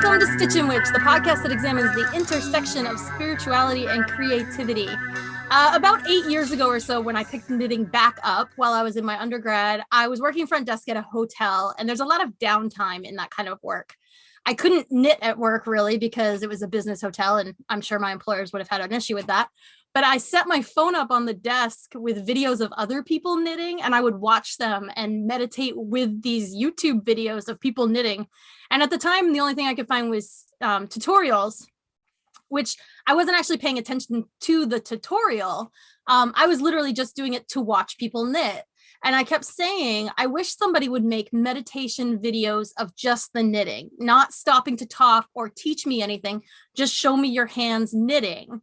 Welcome to Stitch and Witch, the podcast that examines the intersection of spirituality and creativity. About 8 years ago or so, when I picked knitting back up while I was in my undergrad, I was working front desk at a hotel, and there's a lot of downtime in that kind of work. I couldn't knit at work really because it was a business hotel, and I'm sure my employers would have had an issue with that. But I set my phone up on the desk with videos of other people knitting, and I would watch them and meditate with these YouTube videos of people knitting. And at the time, the only thing I could find was tutorials, which I wasn't actually paying attention to the tutorial. I was literally just doing it to watch people knit. And I kept saying, I wish somebody would make meditation videos of just the knitting, not stopping to talk or teach me anything, just show me your hands knitting,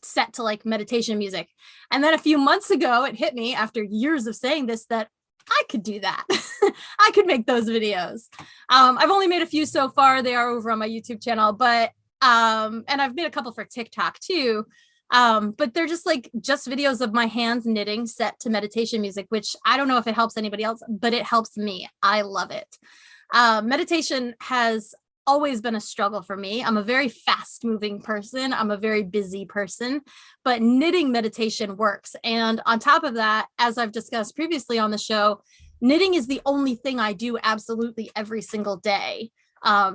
set to like meditation music. And then a few months ago, it hit me after years of saying this, that I could do that. I could make those videos. I've only made a few so far. They are over on my YouTube channel, but and I've made a couple for TikTok too. But they're just videos of my hands knitting set to meditation music, which I don't know if it helps anybody else, but it helps me. I love it. Meditation has always been a struggle for me. I'm a very fast moving person. I'm a very busy person, but knitting meditation works. And on top of that, as I've discussed previously on the show, knitting is the only thing I do absolutely every single day.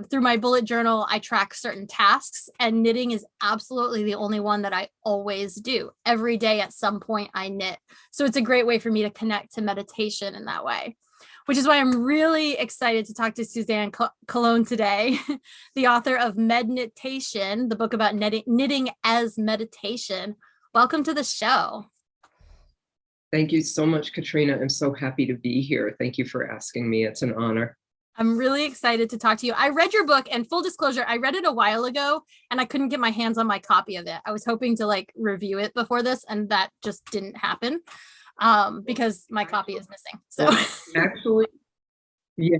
Through my bullet journal, I track certain tasks, and knitting is absolutely the only one that I always do. Every day at some point I knit. So it's a great way for me to connect to meditation in that way, which is why I'm really excited to talk to Suzan Colón today, the author of medKNITation, the book about knitting as meditation. Welcome to the show. Thank you so much, Katrina. I'm so happy to be here. Thank you for asking me. It's an honor. I'm really excited to talk to you. I read your book, and full disclosure, I read it a while ago and I couldn't get my hands on my copy of it. I was hoping to review it before this, and that just didn't happen because my copy is missing. So actually, yeah,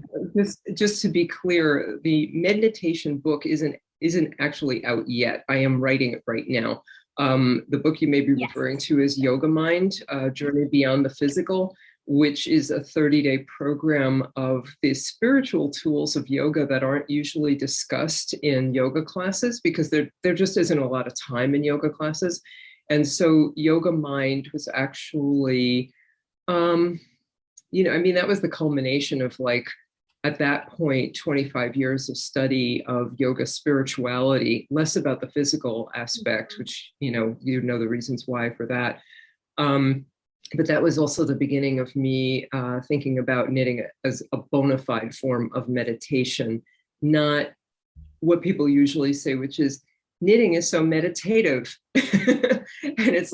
just to be clear, the medKNITation book isn't actually out yet. I am writing it right now. The book you may be referring to is Yoga Mind, Journey Beyond the Physical, which is a 30-day program of the spiritual tools of yoga that aren't usually discussed in yoga classes because there just isn't a lot of time in yoga classes. And so Yoga Mind was actually, that was the culmination of at that point, 25 years of study of yoga spirituality, less about the physical aspect, which, you know the reasons why for that. But that was also the beginning of me thinking about knitting as a bona fide form of meditation, not what people usually say, which is knitting is so meditative. And it's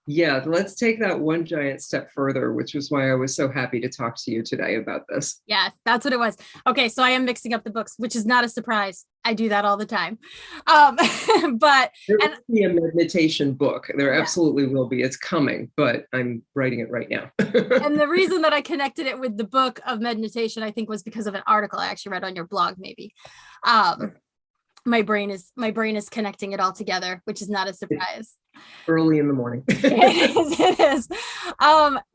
yeah, let's take that one giant step further, which is why I was so happy to talk to you today about this. Yes, that's what it was. Okay, so I am mixing up the books, which is not a surprise. I do that all the time. But there will be a meditation book. There absolutely will be. It's coming, but I'm writing it right now. And the reason that I connected it with the book of medKNITation, I think, was because of an article I actually read on your blog, maybe. My brain is connecting it all together, which is not a surprise. Early in the morning. It is.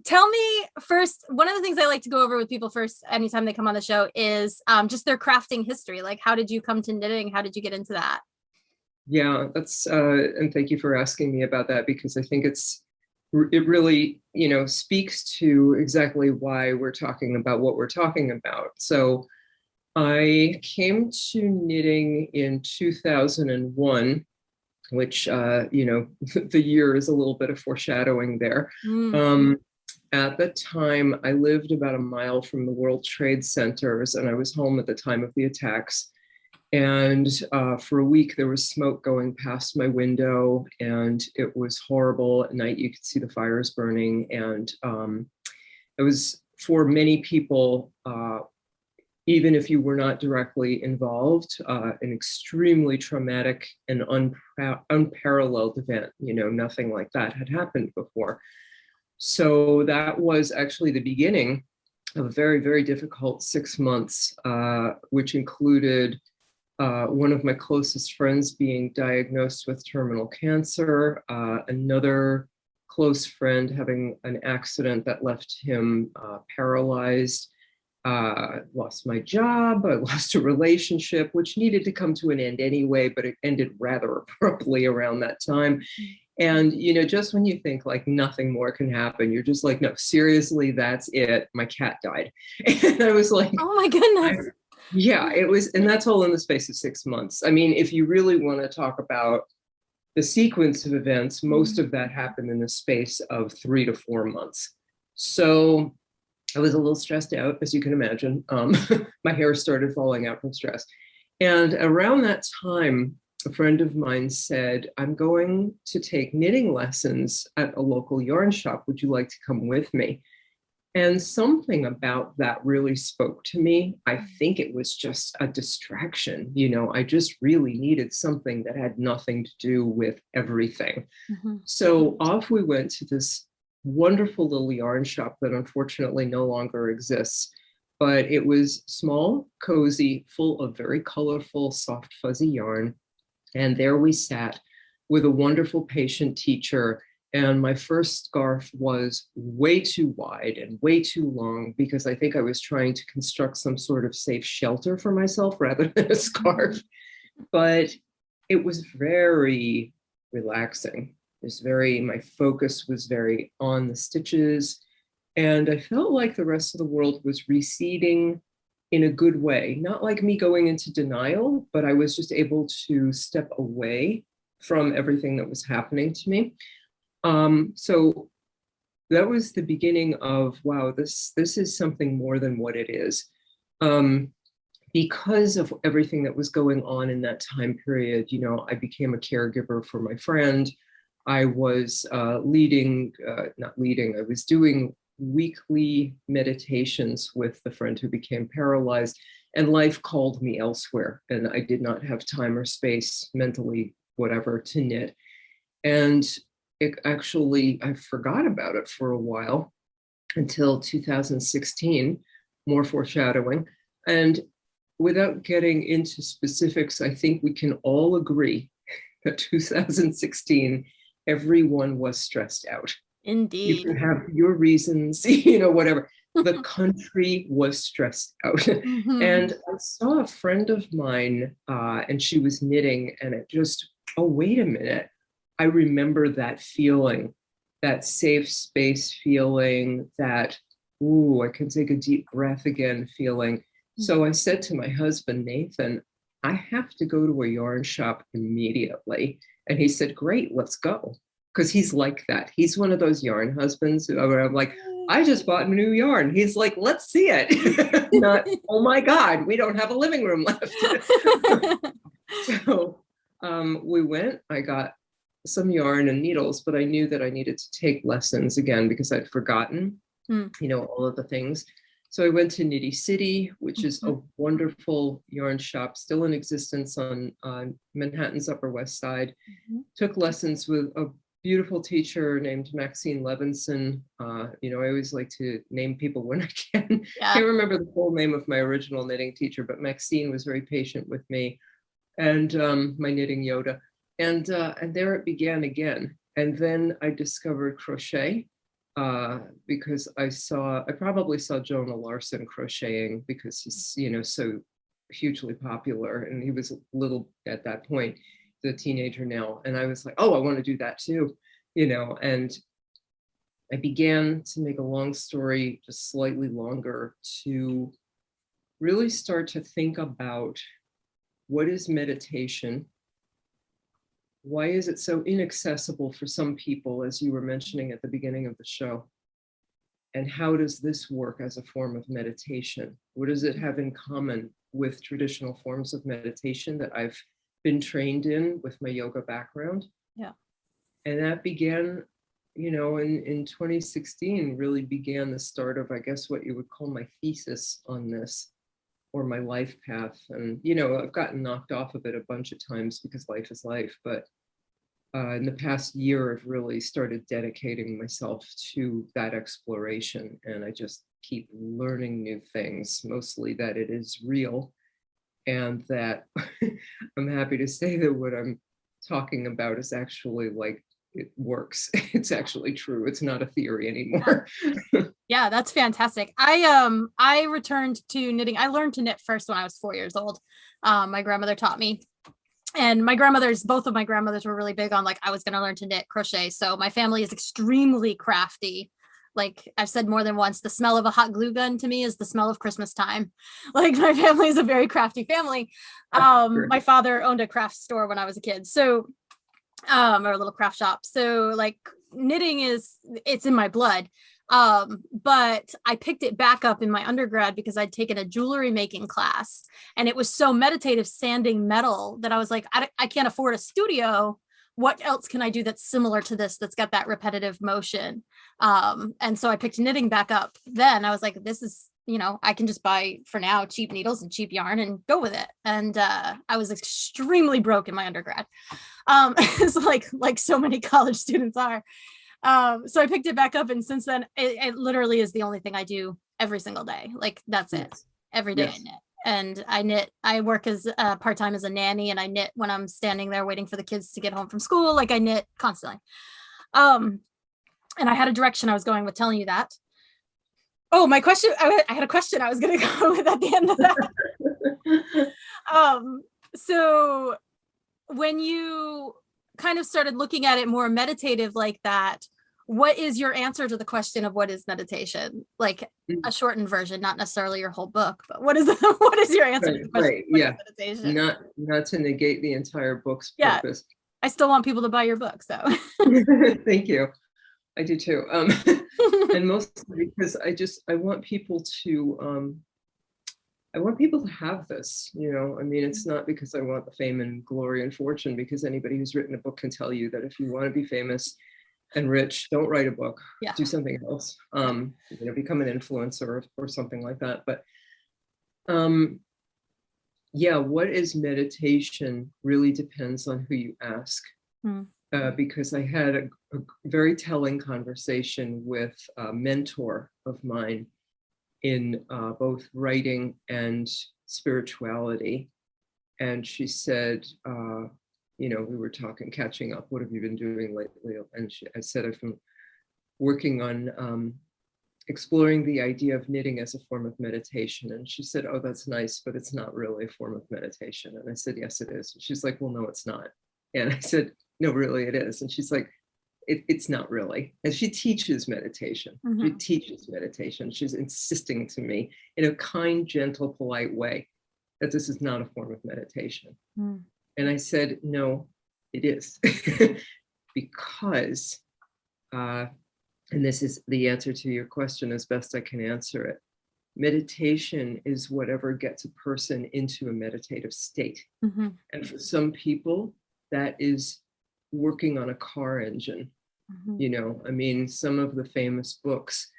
Tell me first, one of the things I like to go over with people first anytime they come on the show is just their crafting history. Like, how did you come to knitting? How did you get into that? Yeah, that's and thank you for asking me about that, because I think it really, speaks to exactly why we're talking about what we're talking about. So I came to knitting in 2001, which, the year is a little bit of foreshadowing there. At the time, I lived about a mile from the World Trade Centers, and I was home at the time of the attacks. And for a week, there was smoke going past my window, and it was horrible. At night, you could see the fires burning. And it was, for many people, even if you were not directly involved, an extremely traumatic and unparalleled event. Nothing like that had happened before. So that was actually the beginning of a very, very difficult 6 months, which included one of my closest friends being diagnosed with terminal cancer, another close friend having an accident that left him paralyzed, lost my job. I lost a relationship, which needed to come to an end anyway, but it ended rather abruptly around that time. And, just when you think like nothing more can happen, you're just like, no, seriously, that's it. My cat died. And I was like, oh my goodness. Yeah, it was. And that's all in the space of 6 months. I mean, if you really want to talk about the sequence of events, most of that happened in the space of 3 to 4 months. So I was a little stressed out, as you can imagine. My hair started falling out from stress. And around that time, a friend of mine said, I'm going to take knitting lessons at a local yarn shop. Would you like to come with me? And something about that really spoke to me. I think it was just a distraction. I just really needed something that had nothing to do with everything. So off we went to this wonderful little yarn shop that unfortunately no longer exists. But it was small, cozy, full of very colorful, soft, fuzzy yarn. And there we sat with a wonderful patient teacher. And my first scarf was way too wide and way too long because I think I was trying to construct some sort of safe shelter for myself rather than a scarf. But it was very relaxing. My focus was very on the stitches. And I felt like the rest of the world was receding in a good way, not like me going into denial, but I was just able to step away from everything that was happening to me. So that was the beginning of, wow, this is something more than what it is. Because of everything that was going on in that time period, I became a caregiver for my friend. I was I was doing weekly meditations with the friend who became paralyzed, and life called me elsewhere. And I did not have time or space, mentally, whatever, to knit. And I forgot about it for a while until 2016, more foreshadowing. And without getting into specifics, I think we can all agree that 2016, everyone was stressed out. Indeed. You can have your reasons, whatever. The country was stressed out. And I saw a friend of mine, and she was knitting, and it just, oh, wait a minute. I remember that feeling, that safe space feeling, that, ooh, I can take a deep breath again feeling. So I said to my husband, Nathan, I have to go to a yarn shop immediately. And he said, great, let's go. Because he's like that. He's one of those yarn husbands where I'm like, I just bought a new yarn. He's like, let's see it. Not, oh my God, we don't have a living room left. So we went, I got some yarn and needles, but I knew that I needed to take lessons again because I'd forgotten, all of the things. So I went to Knitty City, which is a wonderful yarn shop still in existence on Manhattan's Upper West Side. Took lessons with a beautiful teacher named Maxine Levinson. I always like to name people when I can. I can't remember the full name of my original knitting teacher, but Maxine was very patient with me and my knitting Yoda. And there it began again. And then I discovered crochet because I probably saw Jonah Larson crocheting because he's, so hugely popular. And he was little at that point, the teenager now. And I was like, oh, I want to do that too, and I began, to make a long story just slightly longer, to really start to think about what is meditation. Why is it so inaccessible for some people, as you were mentioning at the beginning of the show? And how does this work as a form of meditation? What does it have in common with traditional forms of meditation that I've been trained in with my yoga background? Yeah. And that began, in 2016, really began the start of, I guess, what you would call my thesis on this, or my life path. And, I've gotten knocked off of it a bunch of times because life is life. But in the past year, I've really started dedicating myself to that exploration. And I just keep learning new things, mostly that it is real. And that I'm happy to say that what I'm talking about is actually like it works. It's actually true. It's not a theory anymore. Yeah, that's fantastic. I returned to knitting. I learned to knit first when I was 4 years old. My grandmother taught me. And both of my grandmothers were really big on like, I was going to learn to knit crochet. So my family is extremely crafty. Like I've said more than once, the smell of a hot glue gun to me is the smell of Christmas time. Like my family is a very crafty family. My father owned a craft store when I was a kid. So, or a little craft shop. So like knitting it's in my blood. But I picked it back up in my undergrad because I'd taken a jewelry making class, and it was so meditative sanding metal that I was like, I can't afford a studio. What else can I do that's similar to this, that's got that repetitive motion? And so I picked knitting back up. Then I was like, this is, I can just buy for now cheap needles and cheap yarn and go with it. And I was extremely broke in my undergrad. It's like so many college students are. So I picked it back up, and since then it literally is the only thing I do every single day. Like that's it. Every day. Yes. I knit. I work as part-time as a nanny, and I knit when I'm standing there waiting for the kids to get home from school. Like I knit constantly. And I had a direction I was going with telling you that. Oh, my question. I had a question I was going to go with at the end of that. So when you kind of started looking at it more meditative like that, what is your answer to the question of what is meditation? Like a shortened version, not necessarily your whole book, but what is your answer to the question? Right. Yeah. Meditation? Not to negate the entire book's purpose. I still want people to buy your book, so. Thank you. I do too. And mostly because I want people to have this, I mean, it's not because I want the fame and glory and fortune, because anybody who's written a book can tell you that if you want to be famous and rich, don't write a book, do something else, become an influencer or something like that. But what is meditation really depends on who you ask. Because I had a very telling conversation with a mentor of mine in both writing and spirituality. And she said, we were catching up, what have you been doing lately? And I said, I've been working on exploring the idea of knitting as a form of meditation. And she said, oh, that's nice, but it's not really a form of meditation. And I said, yes, it is. And she's like, well, no, it's not. And I said, no, really, it is. And she's like, it's not really. And she teaches meditation. Mm-hmm. She teaches meditation. She's insisting to me in a kind, gentle, polite way that this is not a form of meditation. Mm. And I said, no, it is. Because, and this is the answer to your question as best I can answer it, meditation is whatever gets a person into a meditative state. Mm-hmm. And for some people, that is working on a car engine. Mm-hmm. Some of the famous books,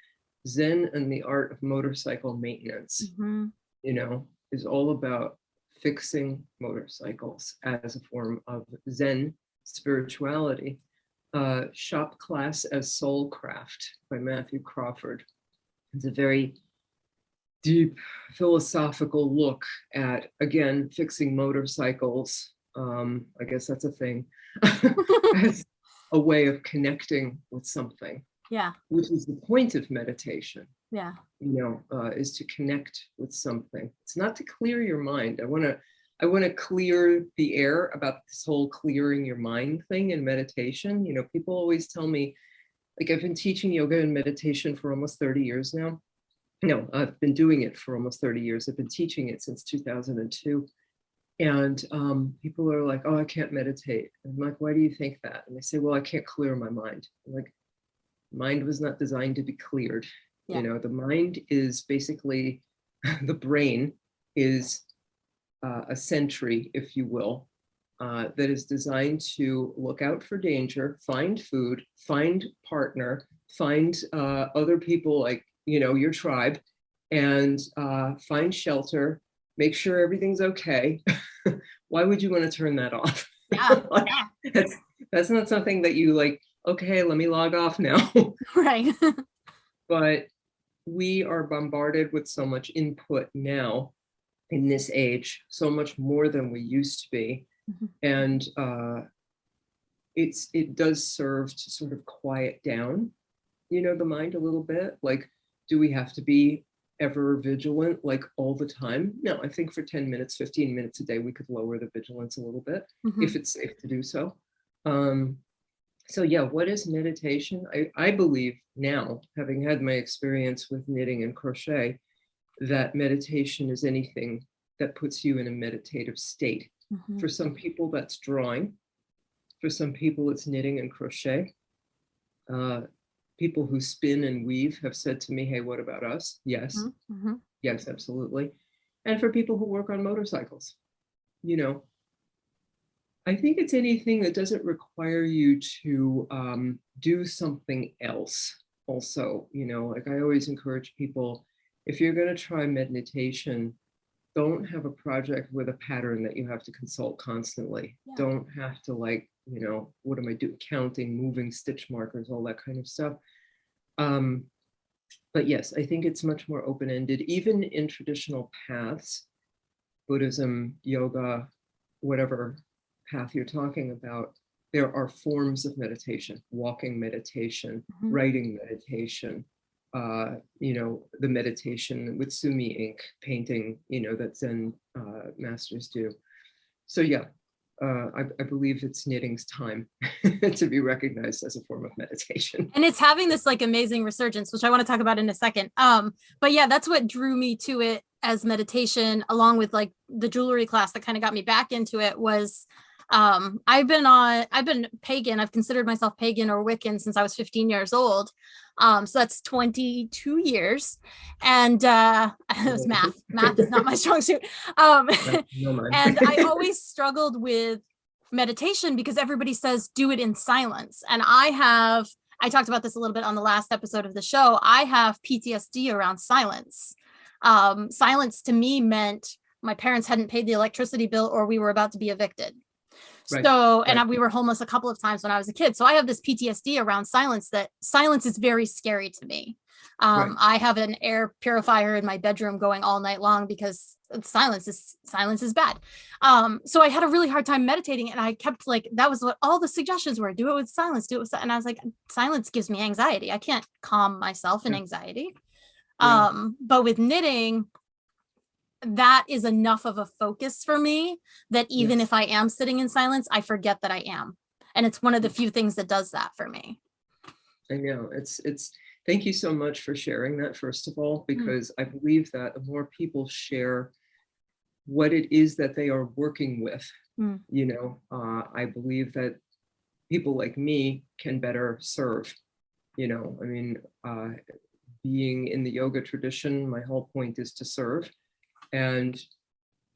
Zen and the Art of Motorcycle Maintenance, mm-hmm. Is all about fixing motorcycles as a form of Zen spirituality. Shop Class as Soulcraft by Matthew Crawford. It's a very deep philosophical look at, again, fixing motorcycles. I guess that's a thing. As a way of connecting with something. Yeah. Which is the point of meditation. Yeah. Is to connect with something. It's not to clear your mind. I want to clear the air about this whole clearing your mind thing in meditation. People always tell me, like, I've been teaching yoga and meditation for almost 30 years now. No, I've been doing it for almost 30 years. I've been teaching it since 2002. And people are like, oh, I can't meditate. And I'm like, why do you think that? And they say, well, I can't clear my mind. I'm like, mind was not designed to be cleared. Yeah. The mind is basically, the brain is a sentry, if you will, that is designed to look out for danger, find food, find partner, find other people like, your tribe, and find shelter, make sure everything's okay. Why would you want to turn that off? Yeah, that's not something that you like, okay, let me log off now. Right. But we are bombarded with so much input now in this age, so much more than we used to be. Mm-hmm. And it does serve to sort of quiet down, the mind a little bit. Like, do we have to be ever vigilant, like all the time? No, I think for 10 minutes, 15 minutes a day, we could lower the vigilance a little bit if it's safe to do so. So yeah, what is meditation? I believe now, having had my experience with knitting and crochet, that meditation is anything that puts you in a meditative state. For some people, that's drawing. For some people, it's knitting and crochet. People who spin and weave have said to me, hey, what about us? Yes. Yes, absolutely. And for people who work on motorcycles, I think it's anything that doesn't require you to do something else also. Like I always encourage people, if you're going to try meditation, don't have a project with a pattern that you have to consult constantly. Yeah. Don't have to what am I doing? Counting, moving, stitch markers, all that kind of stuff. But yes, I think it's much more open-ended. Even in traditional paths, Buddhism, yoga, whatever path you're talking about, there are forms of meditation: walking meditation, writing meditation, the meditation with sumi ink, painting, that Zen masters do. So yeah, I believe it's knitting's time to be recognized as a form of meditation. And it's having this amazing resurgence, which I want to talk about in a second. But yeah, that's what drew me to it as meditation, along with the jewelry class that kind of got me back into it. Was I've been pagan. I've considered myself pagan or Wiccan since I was 15 years old. So that's 22 years. And it was math. Math is not my strong suit. And I always struggled with meditation because everybody says do it in silence. And I talked about this a little bit on the last episode of the show. I have PTSD around silence. Silence to me meant my parents hadn't paid the electricity bill or we were about to be evicted. Right. So, and we were homeless a couple of times when I was a kid. So I have this PTSD around silence, that silence is very scary to me. I have an air purifier in my bedroom going all night long because silence is bad. So I had a really hard time meditating, and I kept that was what all the suggestions were: do it with silence, do it with, and I was like, silence gives me anxiety. I can't calm myself in anxiety. But with knitting, that is enough of a focus for me that even if I am sitting in silence, I forget that I am. And it's one of the few things that does that for me. I know it's thank you so much for sharing that, first of all, because I believe that the more people share what it is that they are working with, I believe that people like me can better serve. Being in the yoga tradition, my whole point is to serve. And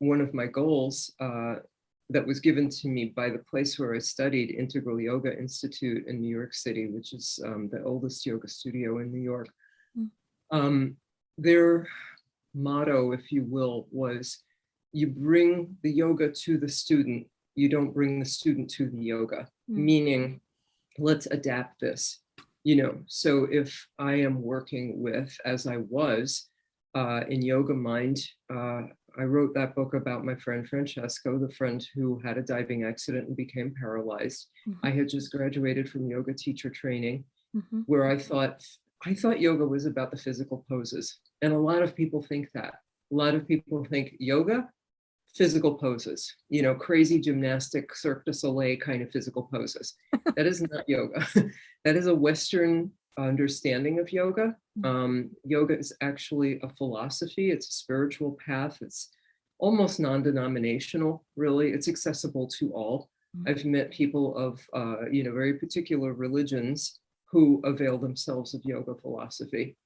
one of my goals that was given to me by the place where I studied, Integral Yoga Institute in New York City, which is the oldest yoga studio in New York. Their motto, if you will, was you bring the yoga to the student, you don't bring the student to the yoga, meaning let's adapt this. So if I am working with, as I was, in Yoga Mind, I wrote that book about my friend Francesco, the friend who had a diving accident and became paralyzed. I had just graduated from yoga teacher training, where I thought yoga was about the physical poses. And a lot of people think that. A lot of people think yoga, physical poses, crazy gymnastic, Cirque du Soleil kind of physical poses. That is not yoga. That is a Western understanding of yoga. Yoga is actually a philosophy. It's a spiritual path. It's almost non-denominational, really. It's accessible to all. I've met people of, very particular religions who avail themselves of yoga philosophy.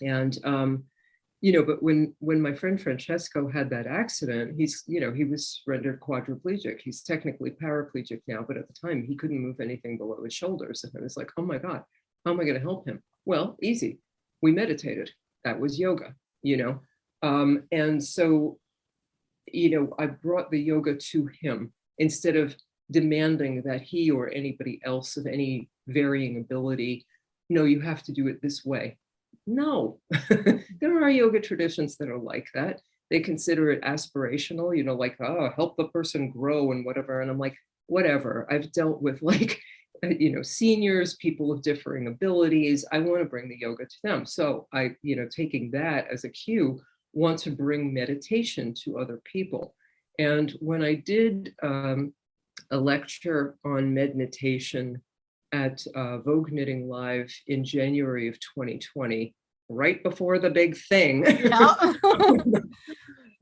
And, but when my friend Francesco had that accident, he was rendered quadriplegic. He's technically paraplegic now, but at the time he couldn't move anything below his shoulders. And I was like, oh my God, how am I going to help him? Well, easy. We meditated. That was yoga, and so, I brought the yoga to him instead of demanding that he or anybody else of any varying ability, no, you have to do it this way. No, there are yoga traditions that are like that. They consider it aspirational, help the person grow and whatever. And I'm like, whatever. I've dealt with like, seniors, people of differing abilities. I want to bring the yoga to them. So I, taking that as a cue, want to bring meditation to other people. And when I did a lecture on medKNITation at Vogue Knitting Live in January of 2020, right before the big thing. Yeah.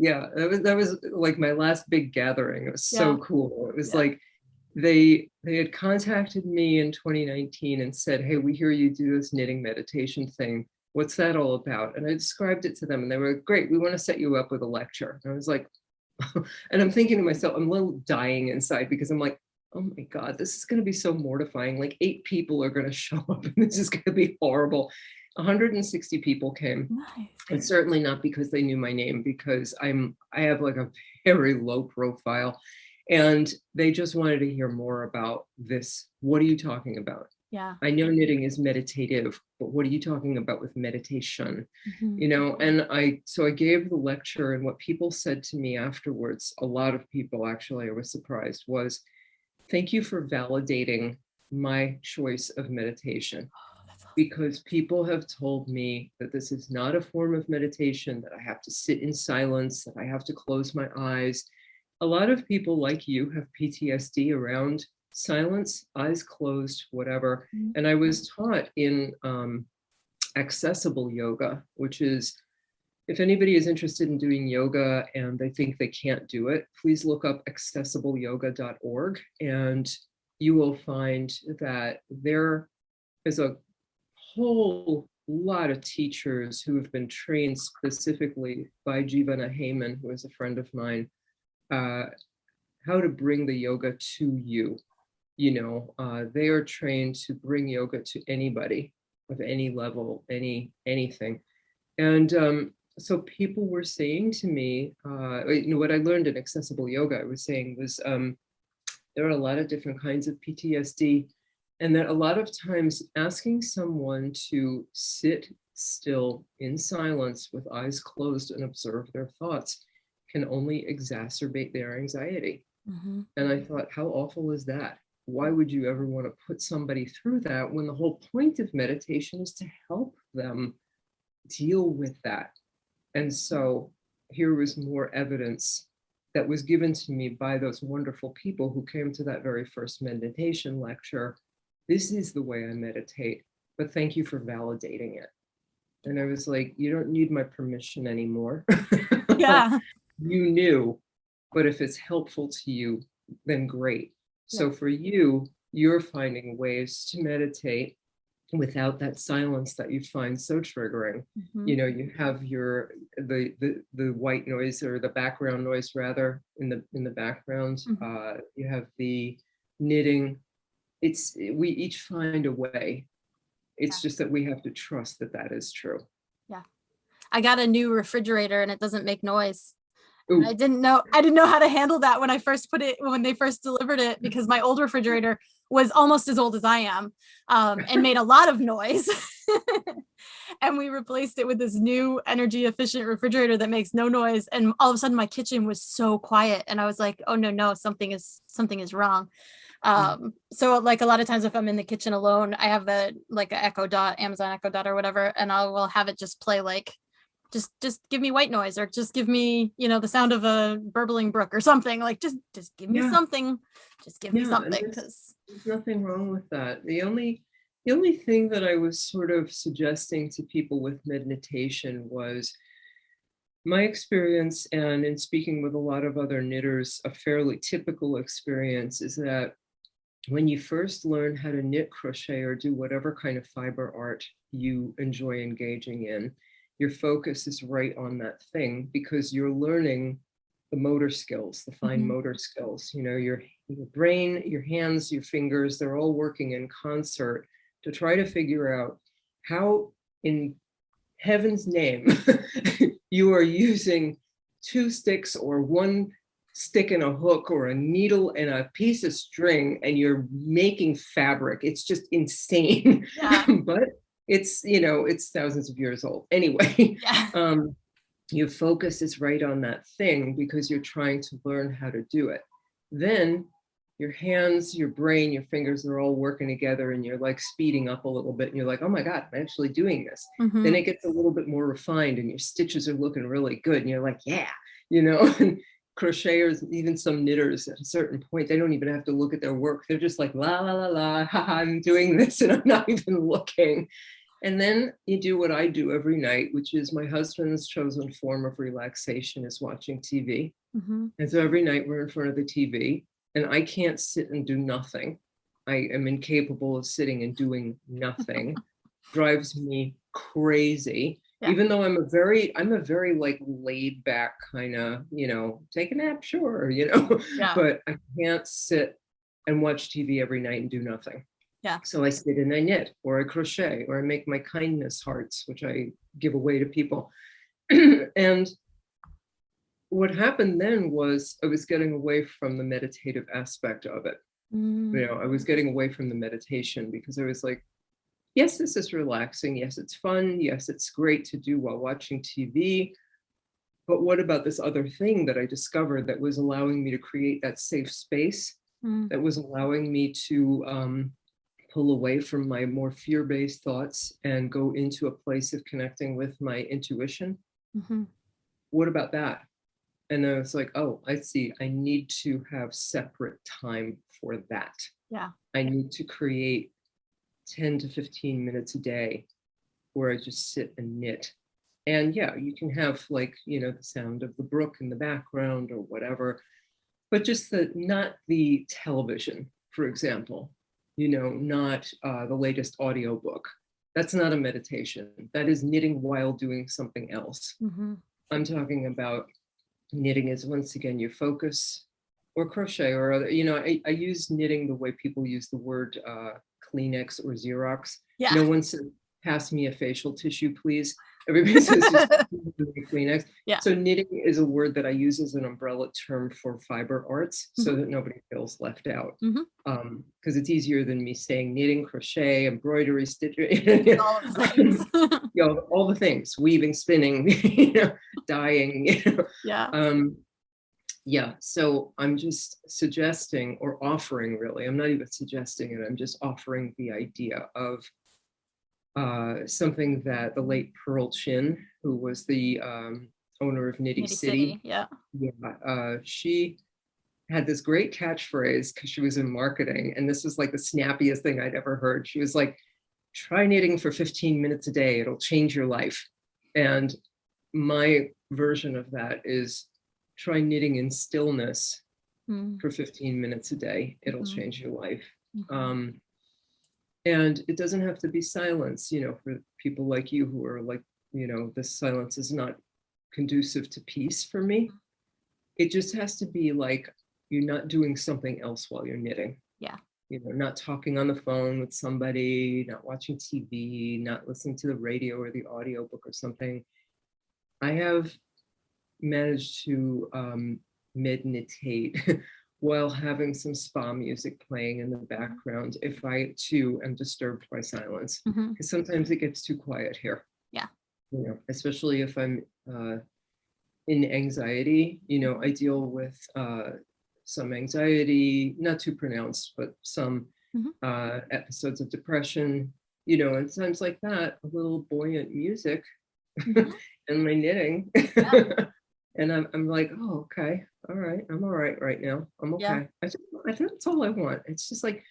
Yeah, that was like my last big gathering. It was so cool. It was like they had contacted me in 2019 and said, hey, we hear you do this knitting meditation thing. What's that all about? And I described it to them and they were great. We want to set you up with a lecture. And I was like, and I'm thinking to myself, I'm a little dying inside because I'm like, oh my God, this is going to be so mortifying. Like 8 people are going to show up and this is going to be horrible. 160 people came. Nice. And certainly not because they knew my name, because I have like a very low profile. And they just wanted to hear more about this. What are you talking about? Yeah. I know knitting is meditative, but what are you talking about with meditation? And I gave the lecture, and what people said to me afterwards, a lot of people actually, I was surprised, was, thank you for validating my choice of meditation. Because people have told me that this is not a form of meditation, that I have to sit in silence, that I have to close my eyes. A lot of people like you have PTSD around silence, eyes closed, whatever. And I was taught in accessible yoga, which is, if anybody is interested in doing yoga and they think they can't do it, please look up accessibleyoga.org and you will find that there is a whole lot of teachers who have been trained specifically by Jivana Heyman, who is a friend of mine, how to bring the yoga to you. They are trained to bring yoga to anybody of any level, anything. And so people were saying to me, what I learned in accessible yoga, I was saying was there are a lot of different kinds of PTSD. And that a lot of times asking someone to sit still in silence with eyes closed and observe their thoughts can only exacerbate their anxiety. And I thought, how awful is that? Why would you ever want to put somebody through that when the whole point of meditation is to help them deal with that? And so here was more evidence that was given to me by those wonderful people who came to that very first meditation lecture. This is the way I meditate, but thank you for validating it. And I was like, you don't need my permission anymore. Yeah. You knew, but if it's helpful to you, then great. So for you, you're finding ways to meditate without that silence that you find so triggering. You have the white noise, or the background noise rather, in the background. You have the knitting. We each find a way. It's just that we have to trust that that is true. Yeah. I got a new refrigerator and it doesn't make noise. Ooh. I didn't know how to handle that when they first delivered it, because my old refrigerator was almost as old as I am, and made a lot of noise. And we replaced it with this new energy efficient refrigerator that makes no noise. And all of a sudden my kitchen was so quiet and I was like, oh no, something is wrong. So like a lot of times if I'm in the kitchen alone, I have like an Echo Dot, Amazon Echo Dot or whatever, and I will have it just play like, just give me white noise, or just give me, the sound of a burbling brook or something. Like just give me something, just give me something. Because there's nothing wrong with that. The only thing that I was sort of suggesting to people with meditation was my experience, and in speaking with a lot of other knitters, a fairly typical experience is that when you first learn how to knit, crochet, or do whatever kind of fiber art you enjoy engaging in, your focus is right on that thing because you're learning the motor skills, the fine motor skills. Your brain, your hands, your fingers, they're all working in concert to try to figure out how in heaven's name you are using 2 sticks or 1 stick and a hook or a needle and a piece of string, and you're making fabric. It's just insane. But it's thousands of years old anyway. Your focus is right on that thing because you're trying to learn how to do it. Then your hands, your brain, your fingers are all working together, and you're like speeding up a little bit, and you're like, oh my God, I'm actually doing this. Then it gets a little bit more refined, and your stitches are looking really good, and you're like, yeah, and crocheters, even some knitters at a certain point, they don't even have to look at their work. They're just like, la, la, la, la, haha, I'm doing this, and I'm not even looking. And then you do what I do every night, which is my husband's chosen form of relaxation is watching TV. And so every night we're in front of the TV, and I can't sit and do nothing. I am incapable of sitting and doing nothing. Drives me crazy. Yeah. Even though I'm a very like laid back kind of, take a nap, sure, yeah. But I can't sit and watch TV every night and do nothing. Yeah. So I sit and I knit, or I crochet, or I make my kindness hearts, which I give away to people. And what happened then was I was getting away from the meditative aspect of it. I was getting away from the meditation, because I was like, yes, this is relaxing. Yes, it's fun. Yes, it's great to do while watching TV. But what about this other thing that I discovered that was allowing me to create that safe space, that was allowing me to pull away from my more fear-based thoughts and go into a place of connecting with my intuition? What about that? And I was like, oh, I see. I need to have separate time for that. Yeah. I need to create 10 to 15 minutes a day where I just sit and knit. And yeah, you can have like, the sound of the brook in the background or whatever, but just not the television, for example, not the latest audiobook. That's not a meditation. That is knitting while doing something else. I'm talking about knitting is, once again, your focus, or crochet, or other, I use knitting the way people use the word Kleenex or Xerox. Yeah. No one says, pass me a facial tissue, please. Everybody says just Kleenex. Yeah. So knitting is a word that I use as an umbrella term for fiber arts, so that nobody feels left out. Because it's easier than me saying knitting, crochet, embroidery, stitching, all of the things. All the things, weaving, spinning, dyeing. Yeah. Yeah, so I'm just suggesting, or offering, really, I'm not even suggesting it, I'm just offering the idea of something that the late Pearl Chin, who was the owner of Nitty City, she had this great catchphrase, because she was in marketing, and this was like the snappiest thing I'd ever heard. She was like, try knitting for 15 minutes a day, it'll change your life. And my version of that is, try knitting in stillness for 15 minutes a day, it'll change your life. And it doesn't have to be silence, for people like you who are like, this silence is not conducive to peace for me. It just has to be like, you're not doing something else while you're knitting. Yeah. Not talking on the phone with somebody, not watching TV, not listening to the radio or the audiobook or something. I have managed to meditate while having some spa music playing in the background, if I too am disturbed by silence, because sometimes it gets too quiet here. Yeah. Especially if I'm in anxiety, I deal with some anxiety, not too pronounced, but some episodes of depression, and times like that, a little buoyant music and my knitting. Yeah. And I'm like, oh, okay, all right, I'm all right now. I'm okay. Yeah. I think that's all I want. It's just like,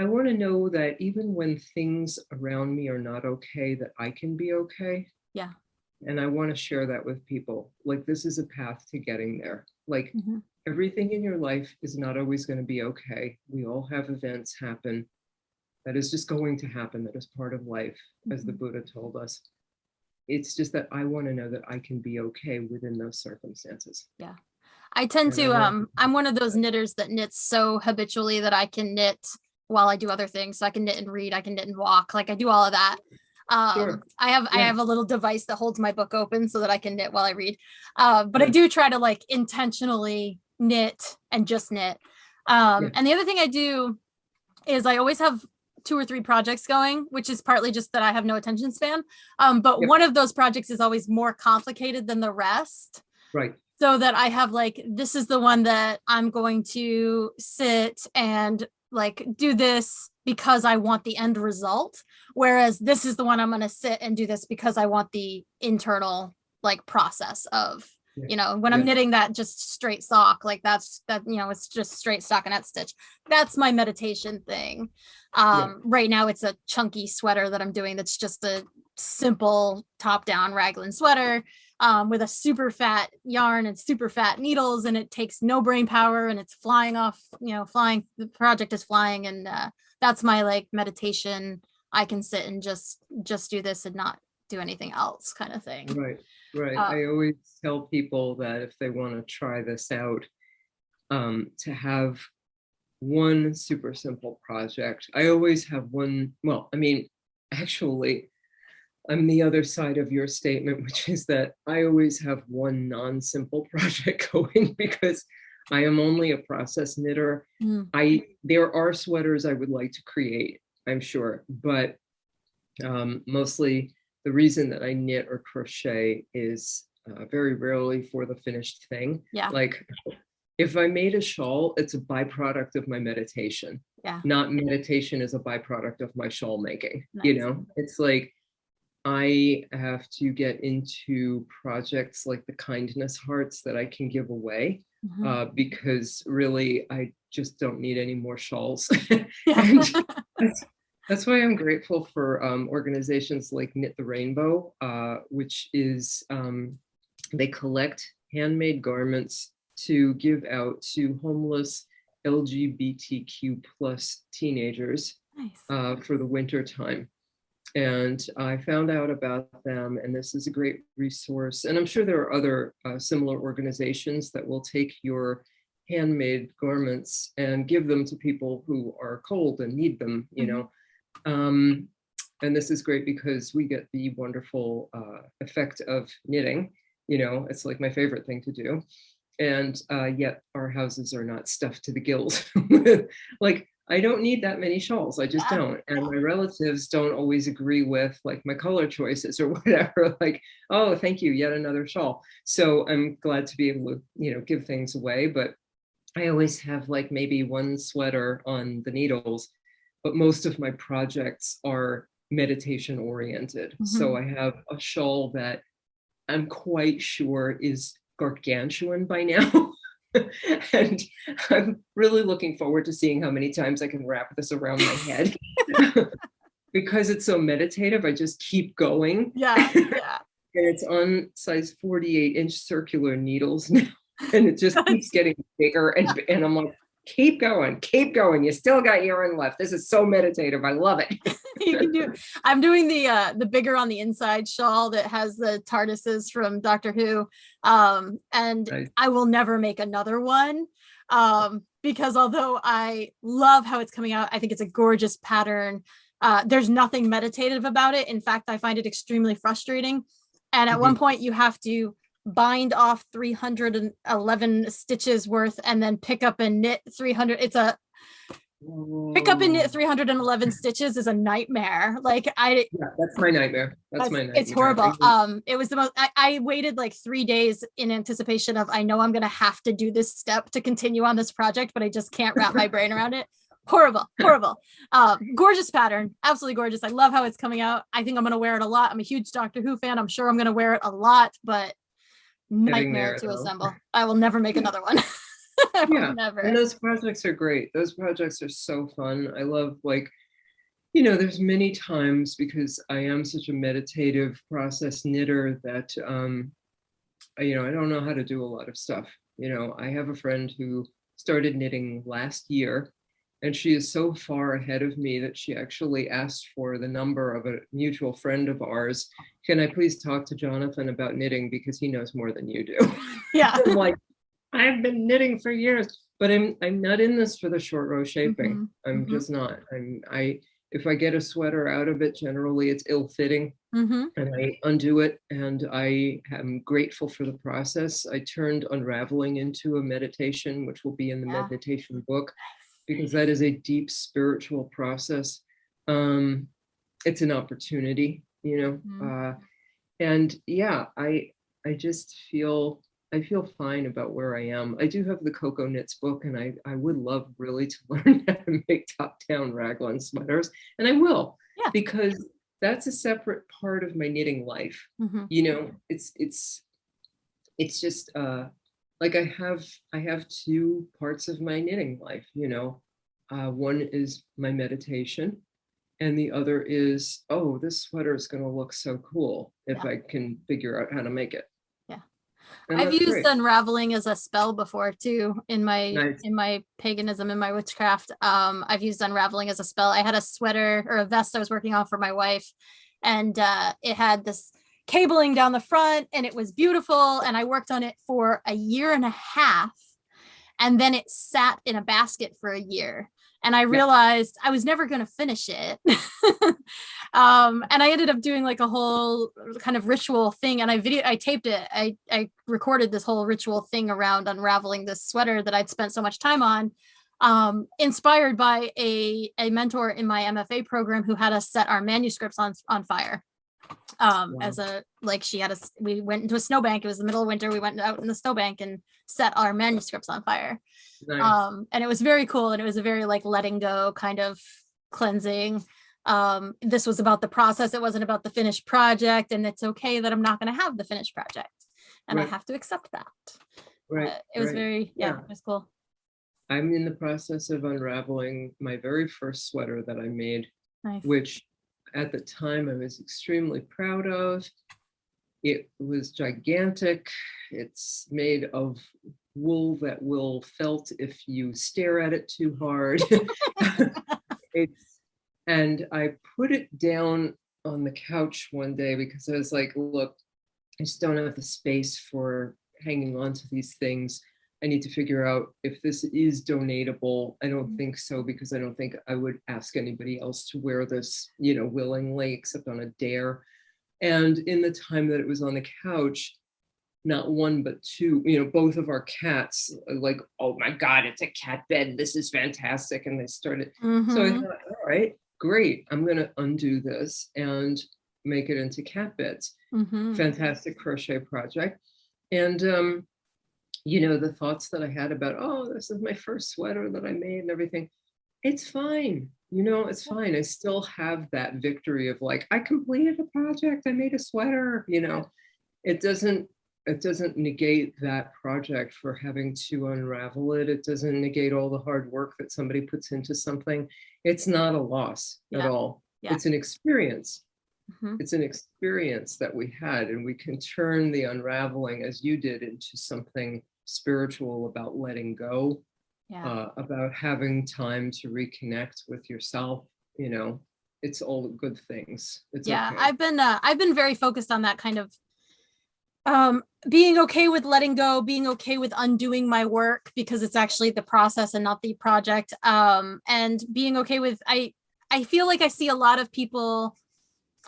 I want to know that even when things around me are not okay, that I can be okay. Yeah. And I want to share that with people. Like, this is a path to getting there. Like, everything in your life is not always going to be okay. We all have events happen. That is just going to happen. That is part of life, as the Buddha told us. It's just that I want to know that I can be okay within those circumstances. Yeah. I tend to, I'm one of those knitters that knits so habitually that I can knit while I do other things. So I can knit and read, I can knit and walk. Like, I do all of that. Sure. I have a little device that holds my book open so that I can knit while I read. But I do try to like intentionally knit and just knit. And the other thing I do is I always have 2 or 3 projects going, which is partly just that I have no attention span. But one of those projects is always more complicated than the rest. Right. so that I have like, this is the one that I'm going to sit and like do this because I want the end result. Whereas this is the one I'm going to sit and do this because I want the internal like process of, you know, when I'm knitting that just straight sock, like that's that, you know, it's just straight stockinette stitch. That's my meditation thing. Right now it's a chunky sweater that I'm doing. That's just a simple top down raglan sweater. With a super fat yarn and super fat needles, and it takes no brain power, and it's flying off, you know, the project is flying. And that's my like meditation. I can sit and just do this and not do anything else kind of thing. Right. I always tell people that if they want to try this out, to have one super simple project. I always have one, well, I mean, actually, I'm the other side of your statement, which is that I always have one non-simple project going because I am only a process knitter. There are sweaters I would like to create, I'm sure, but mostly the reason that I knit or crochet is very rarely for the finished thing. Like if I made a shawl, it's a byproduct of my meditation. Not meditation is a byproduct of my shawl making. You know, it's like, I have to get into projects like the kindness hearts that I can give away because really I just don't need any more shawls. And that's why I'm grateful for organizations like Knit the Rainbow, which is they collect handmade garments to give out to homeless LGBTQ plus teenagers for the winter time. And I found out about them, and this is a great resource. And I'm sure there are other similar organizations that will take your handmade garments and give them to people who are cold and need them, you know. And this is great because we get the wonderful effect of knitting. You know, it's like my favorite thing to do. And yet our houses are not stuffed to the gills with like, I don't need that many shawls. I just don't. And my relatives don't always agree with like my color choices or whatever, like, oh, thank you, yet another shawl. So I'm glad to be able to, you know, give things away. But I always have like maybe one sweater on the needles, but most of my projects are meditation oriented. So I have a shawl that I'm quite sure is gargantuan by now. And I'm really looking forward to seeing how many times I can wrap this around my head. Because it's so meditative, I just keep going. And it's on size 48-inch circular needles now. And it just keeps getting bigger. And I'm like, keep going. You still got yarn left. This is so meditative. I love it. You can do. I'm doing the bigger on the inside shawl that has the TARDISes from Doctor Who, and nice. I will never make another one because although I love how it's coming out, I think it's a gorgeous pattern. There's nothing meditative about it. In fact, I find it extremely frustrating. And at one point, you have to bind off 311 stitches worth and then pick up and knit 300. Pick up and knit 311 stitches is a nightmare. Like that's my nightmare. That's my nightmare. It's horrible. It was the most, I waited like 3 days in anticipation of, I know I'm going to have to do this step to continue on this project, but I just can't wrap my brain around it. Horrible. Gorgeous pattern. Absolutely gorgeous. I love how it's coming out. I think I'm going to wear it a lot. I'm a huge Doctor Who fan. I'm sure I'm going to wear it a lot, but nightmare to assemble. I will never make another one. Never. And those projects are great. Those projects are so fun. I love, like, you know, there's many times because I am such a meditative process knitter that, you know, I don't know how to do a lot of stuff. You know, I have a friend who started knitting last year, and she is so far ahead of me that she actually asked for the number of a mutual friend of ours. Can I please talk to Jonathan about knitting because he knows more than you do? I'm like, I've been knitting for years, but I'm not in this for the short row shaping. I'm just not. If I get a sweater out of it, generally it's ill-fitting, and I undo it, and I am grateful for the process. I turned unraveling into a meditation, which will be in the meditation book, because that is a deep spiritual process. It's an opportunity, you know, and I just feel, I feel fine about where I am. I do have the Coco Knits book, and I would love really to learn how to make top-down raglan sweaters, and I will, Yeah. because that's a separate part of my knitting life. Mm-hmm. You know, it's just like I have two parts of my knitting life, you know. One is my meditation, and the other is, oh, this sweater is going to look so cool if I can figure out how to make it. Yeah. And I've that's used great. unraveling as a spell before too in Nice. my paganism, in my witchcraft. I've used unraveling as a spell. I had a sweater or a vest I was working on for my wife, and it had this cabling down the front, and it was beautiful, and I worked on it for a year and a half, and then it sat in a basket for a year, and I realized I was never going to finish it. And I ended up doing like a whole kind of ritual thing, and I taped it. I recorded this whole ritual thing around unraveling this sweater that I'd spent so much time on, inspired by a mentor in my MFA program who had us set our manuscripts on fire. As a, like, we went into a snowbank. It was the middle of winter. We went out in the snowbank and set our manuscripts on fire. Nice. And it was very cool, and it was a very like letting go kind of cleansing. This was about the process. It wasn't about the finished project, and it's okay that I'm not going to have the finished project, and I have to accept that. It was very, it was cool. I'm in the process of unraveling my very first sweater that I made, which at the time I was extremely proud of. It was gigantic. It's made of wool that will felt if you stare at it too hard. And I put it down on the couch one day because I was like, look, I just don't have the space for hanging on to these things. I need to figure out if this is donatable. I don't think so, because I don't think I would ask anybody else to wear this, you know, willingly, except on a dare. And in the time that it was on the couch, not one, but two, you know, both of our cats like, oh my God, it's a cat bed. This is fantastic. And they started. So I thought, all right, great. I'm going to undo this and make it into cat beds. Fantastic crochet project. And, you know, the thoughts that I had about, oh, this is my first sweater that I made and everything. It's fine. You know, it's fine. I still have that victory of like, I completed a project. I made a sweater, you know. It doesn't negate that project for having to unravel it. It doesn't negate all the hard work that somebody puts into something. It's not a loss at all. It's an experience. It's an experience that we had, and we can turn the unraveling, as you did, into something spiritual about letting go, about having time to reconnect with yourself. You know, it's all the good things. It's okay. I've been very focused on that kind of being okay with letting go, being okay with undoing my work, because it's actually the process and not the project. And being okay with, I feel like I see a lot of people,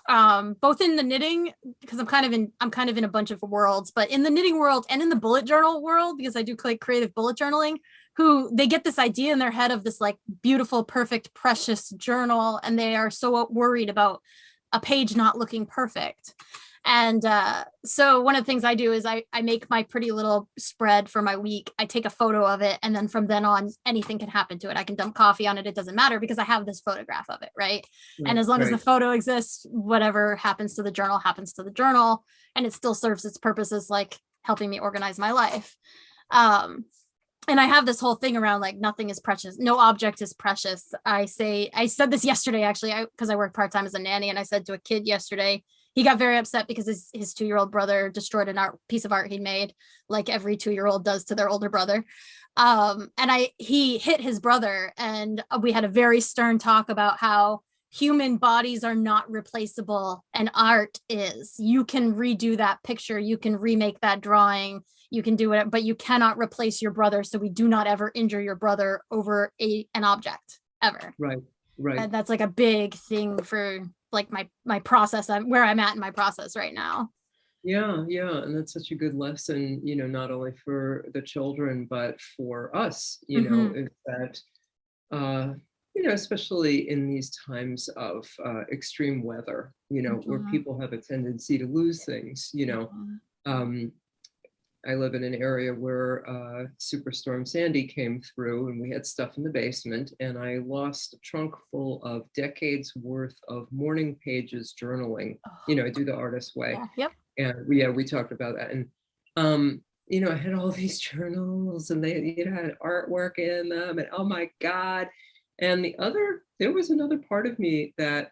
both in the knitting, because I'm kind of in a bunch of worlds, but in the knitting world and in the bullet journal world, because I do like creative bullet journaling, who they get this idea in their head of this like beautiful, perfect, precious journal, and they are so worried about a page not looking perfect. And so one of the things I do is I make my pretty little spread for my week. I take a photo of it, and then from then on, anything can happen to it. I can dump coffee on it. It doesn't matter, because I have this photograph of it, right? And as long as the photo exists, whatever happens to the journal happens to the journal, and it still serves its purposes, like helping me organize my life. And I have this whole thing around like nothing is precious. No object is precious. I said this yesterday, actually, because I work part-time as a nanny, and I said to a kid yesterday, he got very upset because his 2-year-old brother destroyed piece of art he'd made, like every 2-year-old does to their older brother. And he hit his brother, and we had a very stern talk about how human bodies are not replaceable and art is. You can redo that picture, you can remake that drawing, you can do it, but you cannot replace your brother. So we do not ever injure your brother over an object ever. Right. And that's like a big thing for like my process, where I'm at in my process right now. Yeah. And that's such a good lesson, you know, not only for the children, but for us, you know, is that, you know, especially in these times of extreme weather, you know, where people have a tendency to lose things, you know, I live in an area where Superstorm Sandy came through and we had stuff in the basement, and I lost a trunk full of decades worth of morning pages journaling. I do the artist way. Yeah. Yep. And we talked about that. And, I had all these journals and they had artwork in them, and oh my God. And there was another part of me that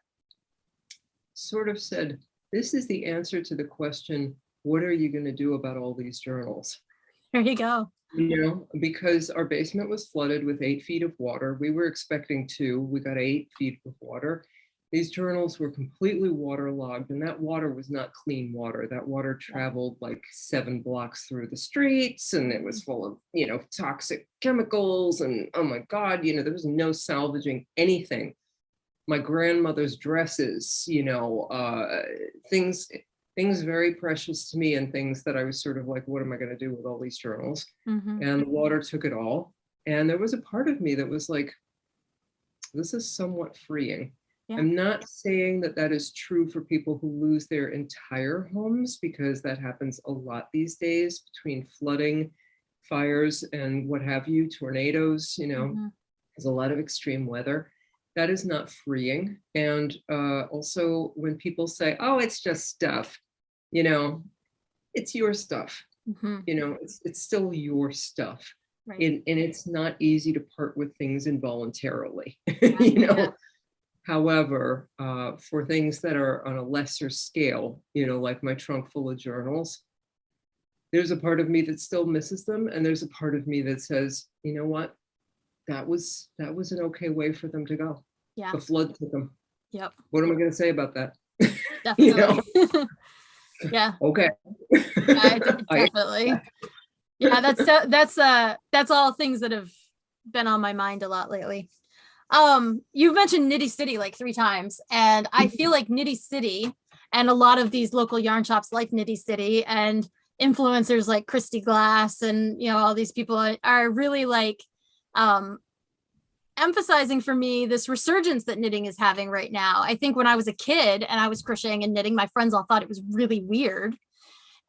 sort of said, this is the answer to the question, what are you going to do about all these journals? There you go. Because our basement was flooded with 8 feet of water. We were expecting 2. We got 8 feet of water. These journals were completely waterlogged, and that water was not clean water. That water traveled like 7 blocks through the streets, and it was full of, toxic chemicals. And oh my God, there was no salvaging anything. My grandmother's dresses, things very precious to me, and things that I was sort of like, what am I going to do with all these journals? Mm-hmm. And the water took it all. And there was a part of me that was like, this is somewhat freeing. Yeah. I'm not saying that that is true for people who lose their entire homes, because that happens a lot these days between flooding, fires, and what have you, tornadoes, Mm-hmm. There's a lot of extreme weather. That is not freeing. And also when people say, oh, it's just stuff, it's your stuff. Mm-hmm. It's still your stuff. Right. And it's not easy to part with things involuntarily, Yeah. However, for things that are on a lesser scale, like my trunk full of journals, there's a part of me that still misses them. And there's a part of me that says, you know what? That was an okay way for them to go. Yeah. The flood took them. Yep. What am I going to say about that? Definitely. Yeah. Okay. Definitely. Yeah, that's all things that have been on my mind a lot lately. You've mentioned Knitty City like 3 times, and I feel like Knitty City and a lot of these local yarn shops like Knitty City and influencers like Christy Glass and all these people are really like emphasizing for me this resurgence that knitting is having right now. I think when I was a kid and I was crocheting and knitting, my friends all thought it was really weird.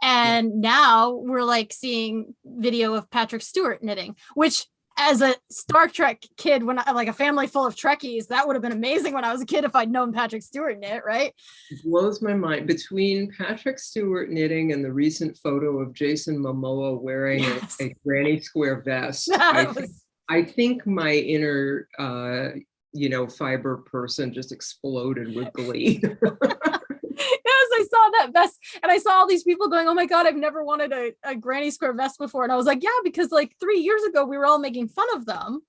And now we're like seeing video of Patrick Stewart knitting, which as a Star Trek kid, when I like a family full of Trekkies, that would have been amazing when I was a kid if I'd known Patrick Stewart knit, right? It blows my mind. Between Patrick Stewart knitting and the recent photo of Jason Momoa wearing a granny square vest, I think my inner, fiber person just exploded with glee. Yes, I saw that vest and I saw all these people going, oh my God, I've never wanted a granny square vest before. And I was like, yeah, because like 3 years ago, we were all making fun of them.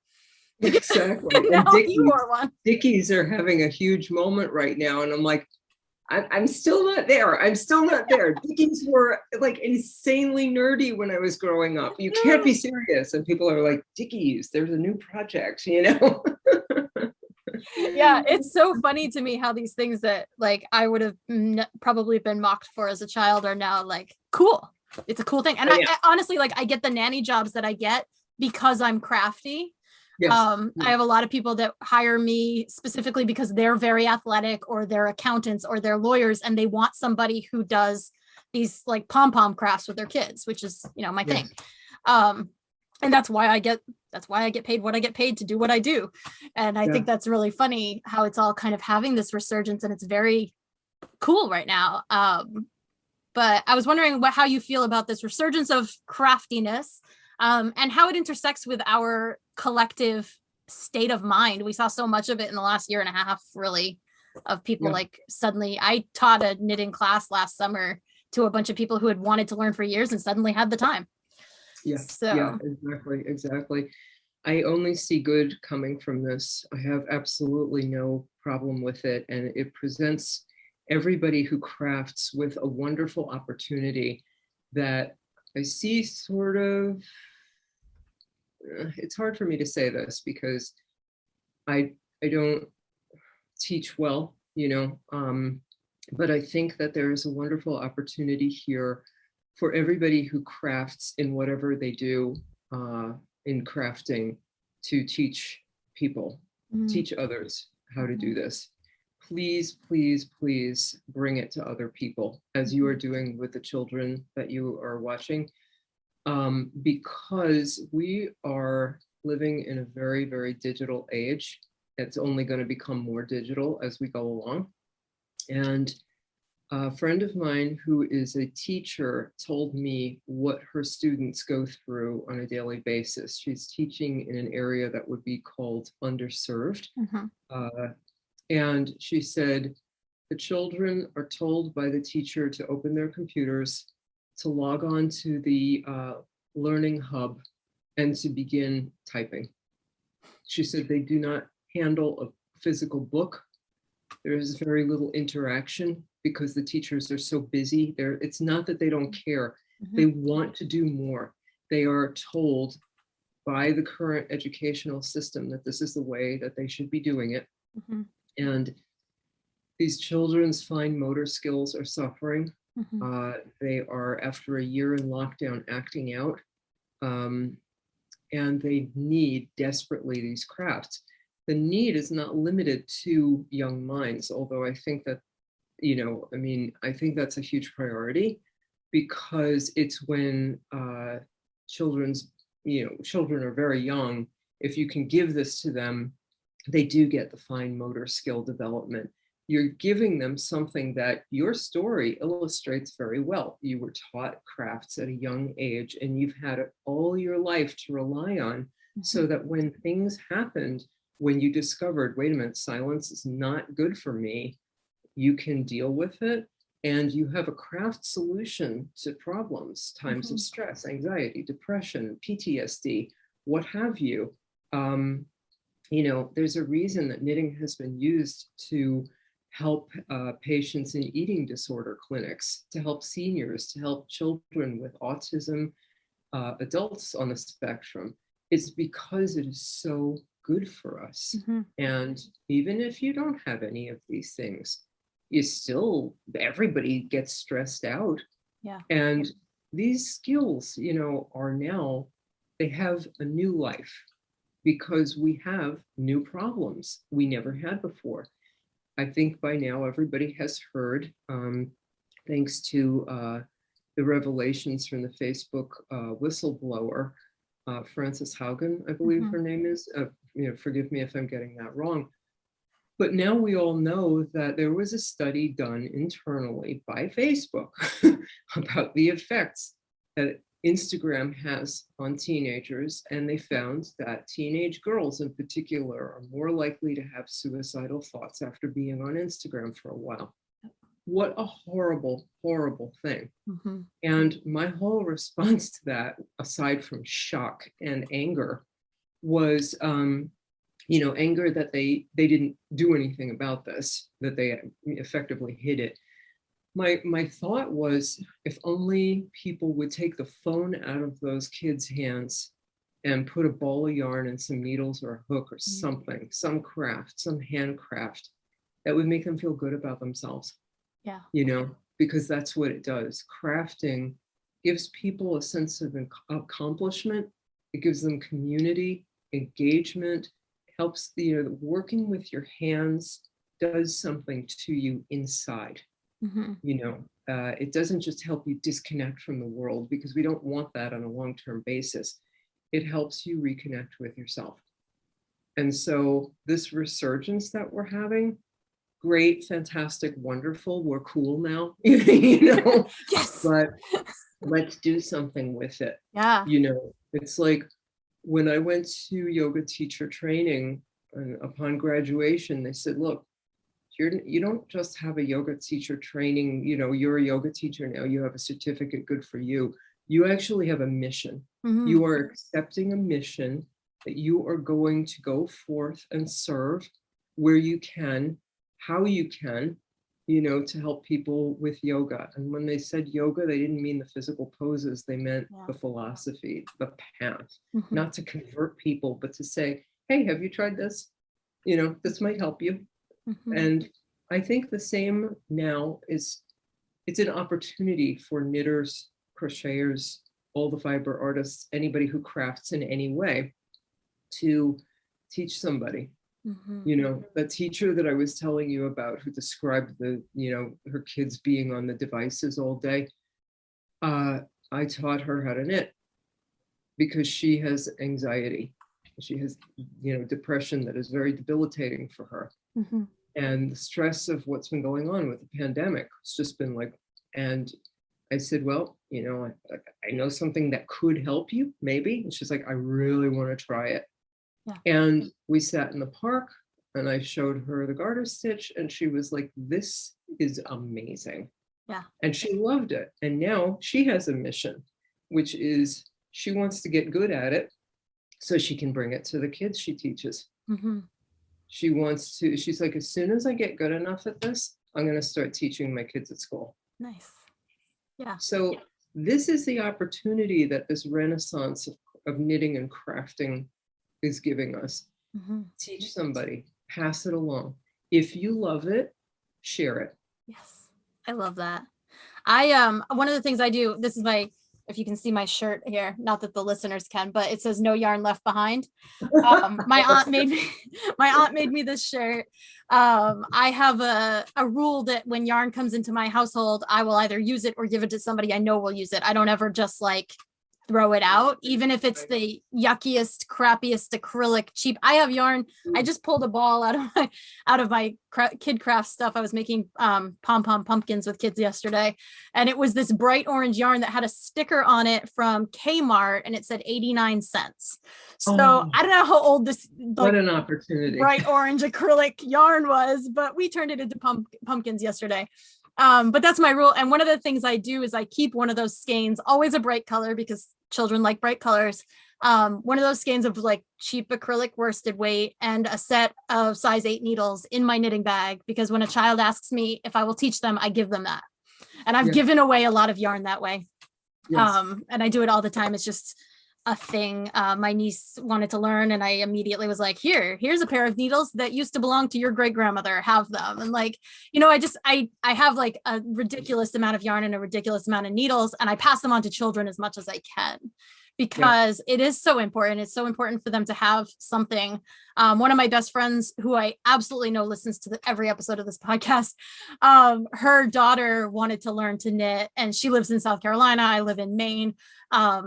Exactly. And now you wore one. Dickies are having a huge moment right now. And I'm like, I'm still not there. I'm still not there. Dickies were like insanely nerdy when I was growing up. You can't be serious. And people are like, Dickies, there's a new project, Yeah, it's so funny to me how these things that like I would have probably been mocked for as a child are now like cool. It's a cool thing. And I honestly, like, I get the nanny jobs that I get because I'm crafty. Yes. I have a lot of people that hire me specifically because they're very athletic or they're accountants or they're lawyers and they want somebody who does these like pom-pom crafts with their kids, which is, my thing. And that's why I get paid what I get paid to do what I do. And I think that's really funny how it's all kind of having this resurgence and it's very cool right now. But I was wondering how you feel about this resurgence of craftiness and how it intersects with our collective state of mind. We saw so much of it in the last year and a half, really, of people like suddenly I taught a knitting class last summer to a bunch of people who had wanted to learn for years and suddenly had the time. Yes. So. Yeah, exactly. I only see good coming from this. I have absolutely no problem with it. And it presents everybody who crafts with a wonderful opportunity that I see sort of, it's hard for me to say this because I don't teach well, but I think that there is a wonderful opportunity here for everybody who crafts in whatever they do in crafting to teach people, teach others how to do this. Please, please, please bring it to other people as you are doing with the children that you are watching. because we are living in a very, very digital age. It's only going to become more digital as we go along. And a friend of mine who is a teacher told me what her students go through on a daily basis. She's teaching in an area that would be called underserved. And she said, the children are told by the teacher to open their computers, to log on to the learning hub, and to begin typing. She said they do not handle a physical book. There is very little interaction because the teachers are so busy. It's not that they don't care. They want to do more. They are told by the current educational system that this is the way that they should be doing it. And these children's fine motor skills are suffering. They are, after a year in lockdown, acting out. And they need desperately these crafts. The need is not limited to young minds, although I think that, I think that's a huge priority, because it's when children are very young. If you can give this to them, they do get the fine motor skill development. You're giving them something that your story illustrates very well. You were taught crafts at a young age, and you've had it all your life to rely on, so that when things happened, when you discovered, wait a minute, silence is not good for me, you can deal with it, and you have a craft solution to problems, times of stress, anxiety, depression, PTSD, what have you. There's a reason that knitting has been used to help patients in eating disorder clinics, to help seniors, to help children with autism, adults on the spectrum. It's because it is so good for us. And even if you don't have any of these things, everybody gets stressed out. And these skills, are now, they have a new life because we have new problems we never had before. I think by now everybody has heard, thanks to the revelations from the Facebook whistleblower, Frances Haugen, I believe her name is. Forgive me if I'm getting that wrong. But now we all know that there was a study done internally by Facebook about the effects that Instagram has on teenagers, and they found that teenage girls in particular are more likely to have suicidal thoughts after being on Instagram for a while. What a horrible, horrible thing. And my whole response to that, aside from shock and anger, was anger that they didn't do anything about this, that they effectively hid it. My thought was, if only people would take the phone out of those kids' hands and put a ball of yarn and some needles or a hook or something, some craft, some handcraft, that would make them feel good about themselves. Because that's what it does. Crafting gives people a sense of accomplishment. It gives them community, engagement, helps working with your hands does something to you inside. It doesn't just help you disconnect from the world, because we don't want that on a long-term basis. It helps you reconnect with yourself. And so this resurgence that we're having, great, fantastic, wonderful, we're cool now, Yes. But let's do something with it. It's like when I went to yoga teacher training, upon graduation, they said, look, you don't just have a yoga teacher training, you're a yoga teacher now, you have a certificate, good for you. You actually have a mission. You are accepting a mission that you are going to go forth and serve where you can, how you can, to help people with yoga. And when they said yoga, they didn't mean the physical poses, they meant the philosophy, the path, not to convert people, but to say, hey, have you tried this? This might help you. And I think the same now it's an opportunity for knitters, crocheters, all the fiber artists, anybody who crafts in any way, to teach somebody. The teacher that I was telling you about, who described her kids being on the devices all day, I taught her how to knit. because she has anxiety. She has, depression that is very debilitating for her. Mm-hmm. And the stress of what's been going on with the pandemic, it's just been like, and I said, well, I know something that could help you, maybe. And she's like, I really want to try it. Yeah. And we sat in the park and I showed her the garter stitch and she was like, this is amazing. Yeah. And she loved it. And now she has a mission, which is she wants to get good at it so she can bring it to the kids she teaches. Mm-hmm. She's like, as soon as I get good enough at this, I'm going to start teaching my kids at school. Nice. Yeah. So this is the opportunity that this renaissance of knitting and crafting is giving us. Mm-hmm. Teach somebody, pass it along. If you love it, share it. Yes. I love that. One of the things I do, this is if you can see my shirt here, not that the listeners can, but it says no yarn left behind. My aunt made me this shirt. I have a rule that when yarn comes into my household, I will either use it or give it to somebody I know will use it. I don't ever just throw it out, even if it's the yuckiest, crappiest acrylic cheap. I have yarn. I just pulled a ball out of my kid craft stuff. I was making pom-pom pumpkins with kids yesterday, and it was this bright orange yarn that had a sticker on it from Kmart, and it said 89 cents. So I don't know how old this what an opportunity bright orange acrylic yarn was, but we turned it into pumpkins yesterday. But that's my rule. And one of the things I do is I keep one of those skeins, always a bright color because children like bright colors. One of those skeins of cheap acrylic worsted weight and a set of size 8 needles in my knitting bag, because when a child asks me if I will teach them, I give them that. And I've given away a lot of yarn that way. Yes. And I do it all the time. It's just a thing. My niece wanted to learn, and I immediately was like, here's a pair of needles that used to belong to your great grandmother, have them. And I have a ridiculous amount of yarn and a ridiculous amount of needles, and I pass them on to children as much as I can, because it is so important. It's so important for them to have something. One of my best friends, who I absolutely know listens to every episode of this podcast, her daughter wanted to learn to knit, and she lives in South Carolina. I live in Maine.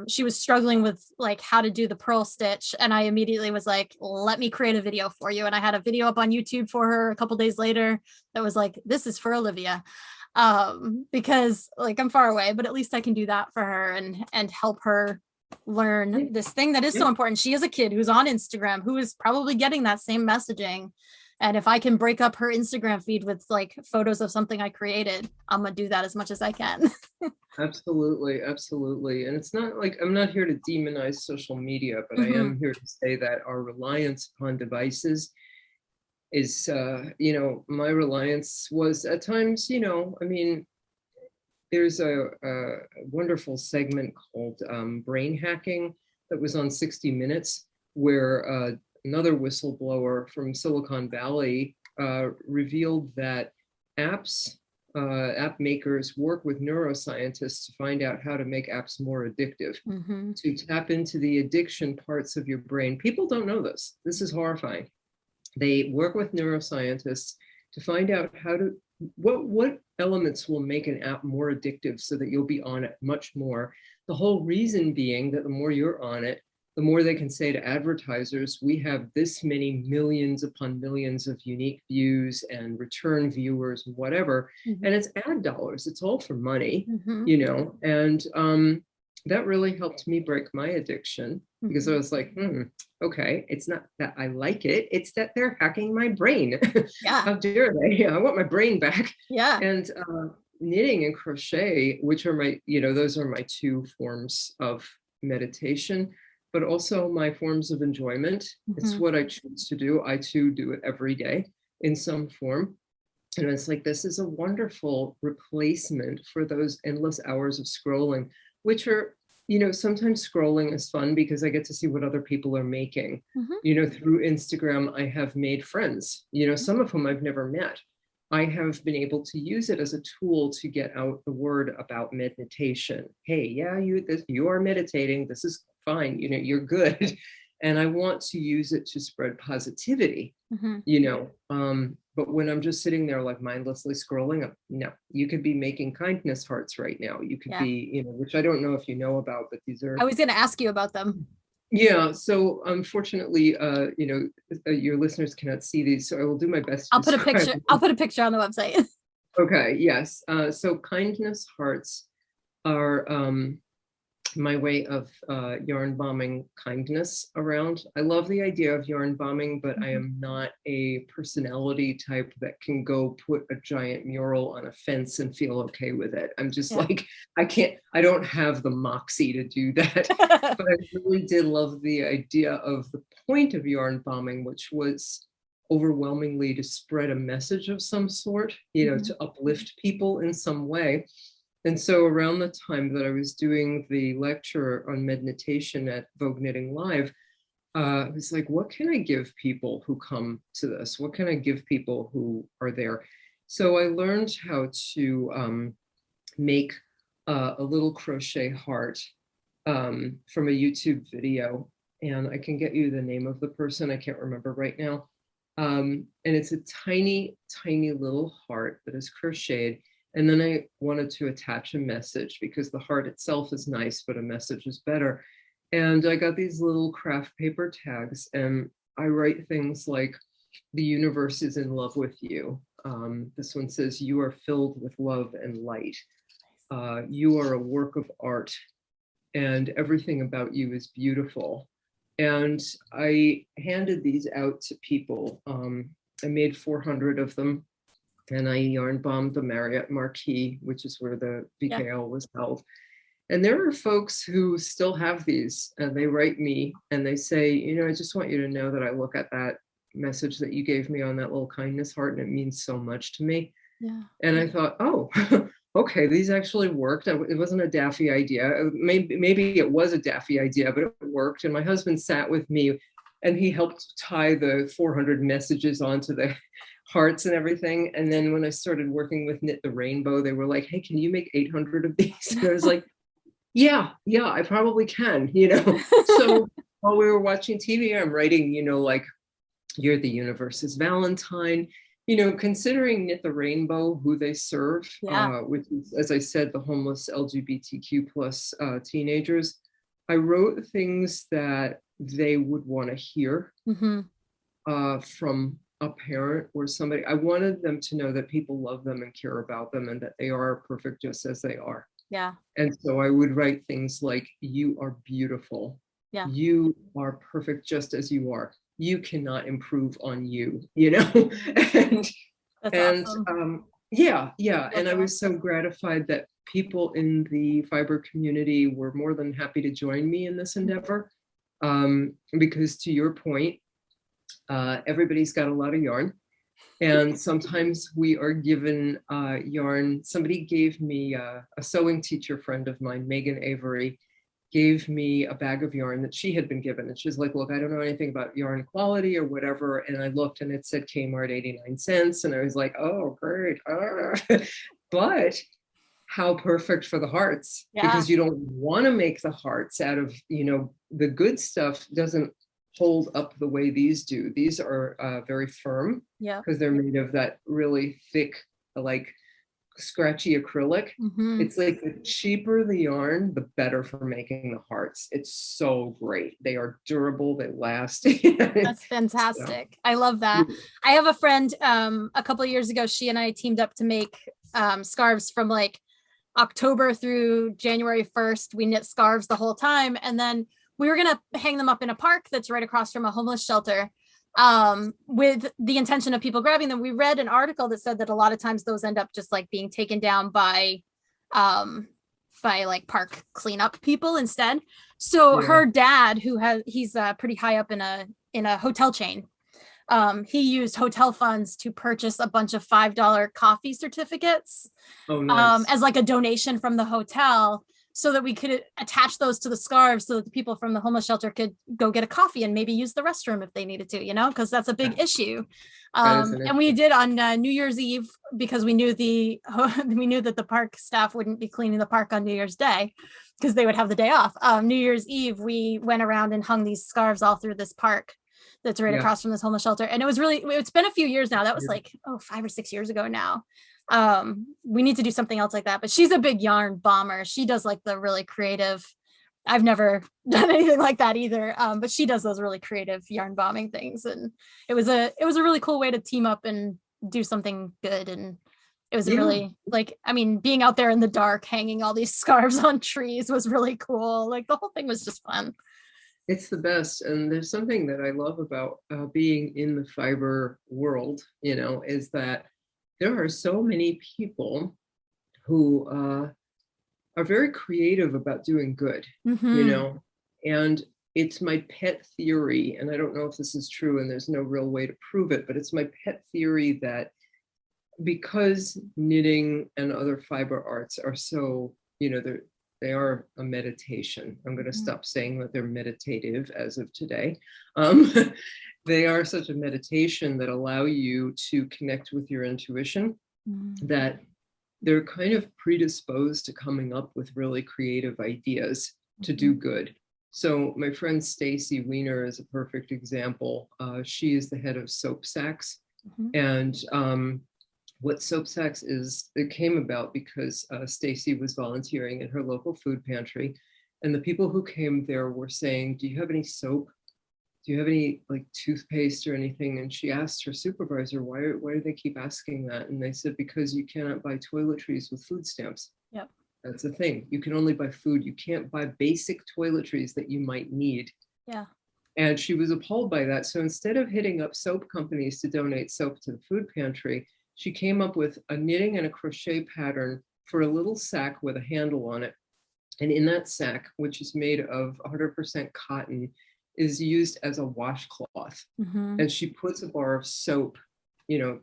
She was struggling with how to do the purl stitch, and I immediately was like, let me create a video for you. And I had a video up on YouTube for her a couple days later that was like, this is for Olivia. Because I'm far away, but at least I can do that for her and help her learn this thing that is so important. She is a kid who's on Instagram, who is probably getting that same messaging. And if I can break up her Instagram feed with photos of something I created, I'm gonna do that as much as I can. Absolutely. And it's not I'm not here to demonize social media, but I am here to say that our reliance upon devices is, my reliance was at times, there's a wonderful segment called Brain Hacking that was on 60 Minutes, where another whistleblower from Silicon Valley revealed that app makers work with neuroscientists to find out how to make apps more addictive, to tap into the addiction parts of your brain. People don't know this. This is horrifying. They work with neuroscientists to find out what elements will make an app more addictive so that you'll be on it much more. The whole reason being that the more you're on it, the more they can say to advertisers, we have this many millions upon millions of unique views and return viewers, whatever. And it's ad dollars. It's all for money, and that really helped me break my addiction, because I was like, okay, it's not that I like it, it's that they're hacking my brain. How dare they? I want my brain back. And knitting and crochet, which are my, those are my two forms of meditation, but also my forms of enjoyment. It's what I choose to do. I too do it every day in some form. And it's this is a wonderful replacement for those endless hours of scrolling, which are, sometimes scrolling is fun because I get to see what other people are making. Through Instagram, I have made friends, some of whom I've never met. I have been able to use it as a tool to get out the word about meditation. Hey, you are meditating. This is fine. You're good. And I want to use it to spread positivity. Mm-hmm. you know. But when I'm just sitting there like mindlessly scrolling up, no, you could be making kindness hearts right now. You could Yeah. be, you know, which I don't know if you know about, but these I are, was going to ask you about them. yeah. So unfortunately, you know, your listeners cannot see these, so I will do my best to I'll put a describe picture. them. I'll put a picture on the website. Okay, yes. So kindness hearts are my way of yarn bombing kindness around. I love the idea of yarn bombing, but I am not a personality type that can go put a giant mural on a fence and feel okay with it. I'm just Yeah. like, I don't have the moxie to do that. But I really did love the idea of the point of yarn bombing, which was overwhelmingly to spread a message of some sort, you know, to uplift people in some way. And so around the time that I was doing the lecture on medKNITation at Vogue Knitting Live, I was like, what can I give people who come to this? What can I give people who are there? So I learned how to make a little crochet heart from a YouTube video. And I can get you the name of the person. I can't remember right now. And it's a tiny, tiny little heart that is crocheted. And then I wanted to attach a message because the heart itself is nice, but a message is better. And I got these little craft paper tags, and I write things like, the universe is in love with you. This one says, you are filled with love and light. You are a work of art, and everything about you is beautiful. And I handed these out to people. I made 400 of them. And I yarn bombed the Marriott Marquis, which is where the VKL was held. And there are folks who still have these, and they write me and they say, you know, I just want you to know that I look at that message that you gave me on that little kindness heart, and it means so much to me. Yeah. And I thought, oh, okay, these actually worked. It wasn't a daffy idea. Maybe it was a daffy idea, but it worked. And my husband sat with me and he helped tie the 400 messages onto the hearts and everything. And then when I started working with Knit the Rainbow, they were like, hey, can you make 800 of these? And I was like, yeah, I probably can, you know. So while we were watching TV, I'm writing, you know, like, you're the universe's Valentine, you know, considering Knit the Rainbow, who they serve, which is, as I said, the homeless LGBTQ plus teenagers. I wrote things that they would want to hear from a parent or somebody. I wanted them to know that people love them and care about them and that they are perfect just as they are. Yeah. And so I would write things like, you are beautiful. Yeah. You are perfect just as you are. You cannot improve on you, you know? And awesome. Yeah. That's and I was so gratified that people in the fiber community were more than happy to join me in this endeavor. Because to your point, everybody's got a lot of yarn. And sometimes we are given yarn. Somebody gave me, a sewing teacher friend of mine, Megan Avery, gave me a bag of yarn that she had been given. And she's like, look, I don't know anything about yarn quality or whatever. And I looked and it said Kmart 89 cents. And I was like, oh, great. But how perfect for the hearts, because you don't want to make the hearts out of, you know, the good stuff doesn't hold up the way these do. These are very firm because they're made of that really thick, like scratchy acrylic. It's like the cheaper the yarn, the better for making the hearts. It's so great. They are durable, they last. That's fantastic. So, I love that. I have a friend, a couple of years ago, she and I teamed up to make scarves from like October through January 1st. We knit scarves the whole time. And then we were going to hang them up in a park that's right across from a homeless shelter, with the intention of people grabbing them. We read an article that said that a lot of times those end up just like being taken down by like park cleanup people instead. So her dad, he's pretty high up in a hotel chain. He used hotel funds to purchase a bunch of $5 coffee certificates as like a donation from the hotel, so that we could attach those to the scarves so that the people from the homeless shelter could go get a coffee and maybe use the restroom if they needed to, you know, because that's a big issue. And we did on New Year's Eve, because we knew that the park staff wouldn't be cleaning the park on New Year's Day because they would have the day off. New Year's Eve, we went around and hung these scarves all through this park that's right Yeah. across from this homeless shelter. And it's been a few years now. That was like, 5 or 6 years ago now. We need to do something else like that. But she's a big yarn bomber. She does like the really creative. I've never done anything like that either. But she does those really creative yarn bombing things. And it was a really cool way to team up and do something good. And it was really like, I mean, being out there in the dark, hanging all these scarves on trees was really cool. Like the whole thing was just fun. It's the best. And there's something that I love about being in the fiber world, is that there are so many people who are very creative about doing good, and it's my pet theory, and I don't know if this is true and there's no real way to prove it, but it's my pet theory that because knitting and other fiber arts are so, they are a meditation. I'm going to stop saying that they're meditative as of today. They are such a meditation that allow you to connect with your intuition, that they're kind of predisposed to coming up with really creative ideas to do good. So my friend Stacy Weiner is a perfect example. She is the head of Soap Sacks. And what Soap Sacks is, it came about because Stacy was volunteering in her local food pantry. And the people who came there were saying, do you have any soap? Do you have any like toothpaste or anything? And she asked her supervisor, why do they keep asking that? And they said, because you cannot buy toiletries with food stamps. Yep. That's the thing. You can only buy food. You can't buy basic toiletries that you might need. Yeah. And she was appalled by that. So instead of hitting up soap companies to donate soap to the food pantry, she came up with a knitting and a crochet pattern for a little sack with a handle on it. And in that sack, which is made of 100% cotton, is used as a washcloth. And she puts a bar of soap,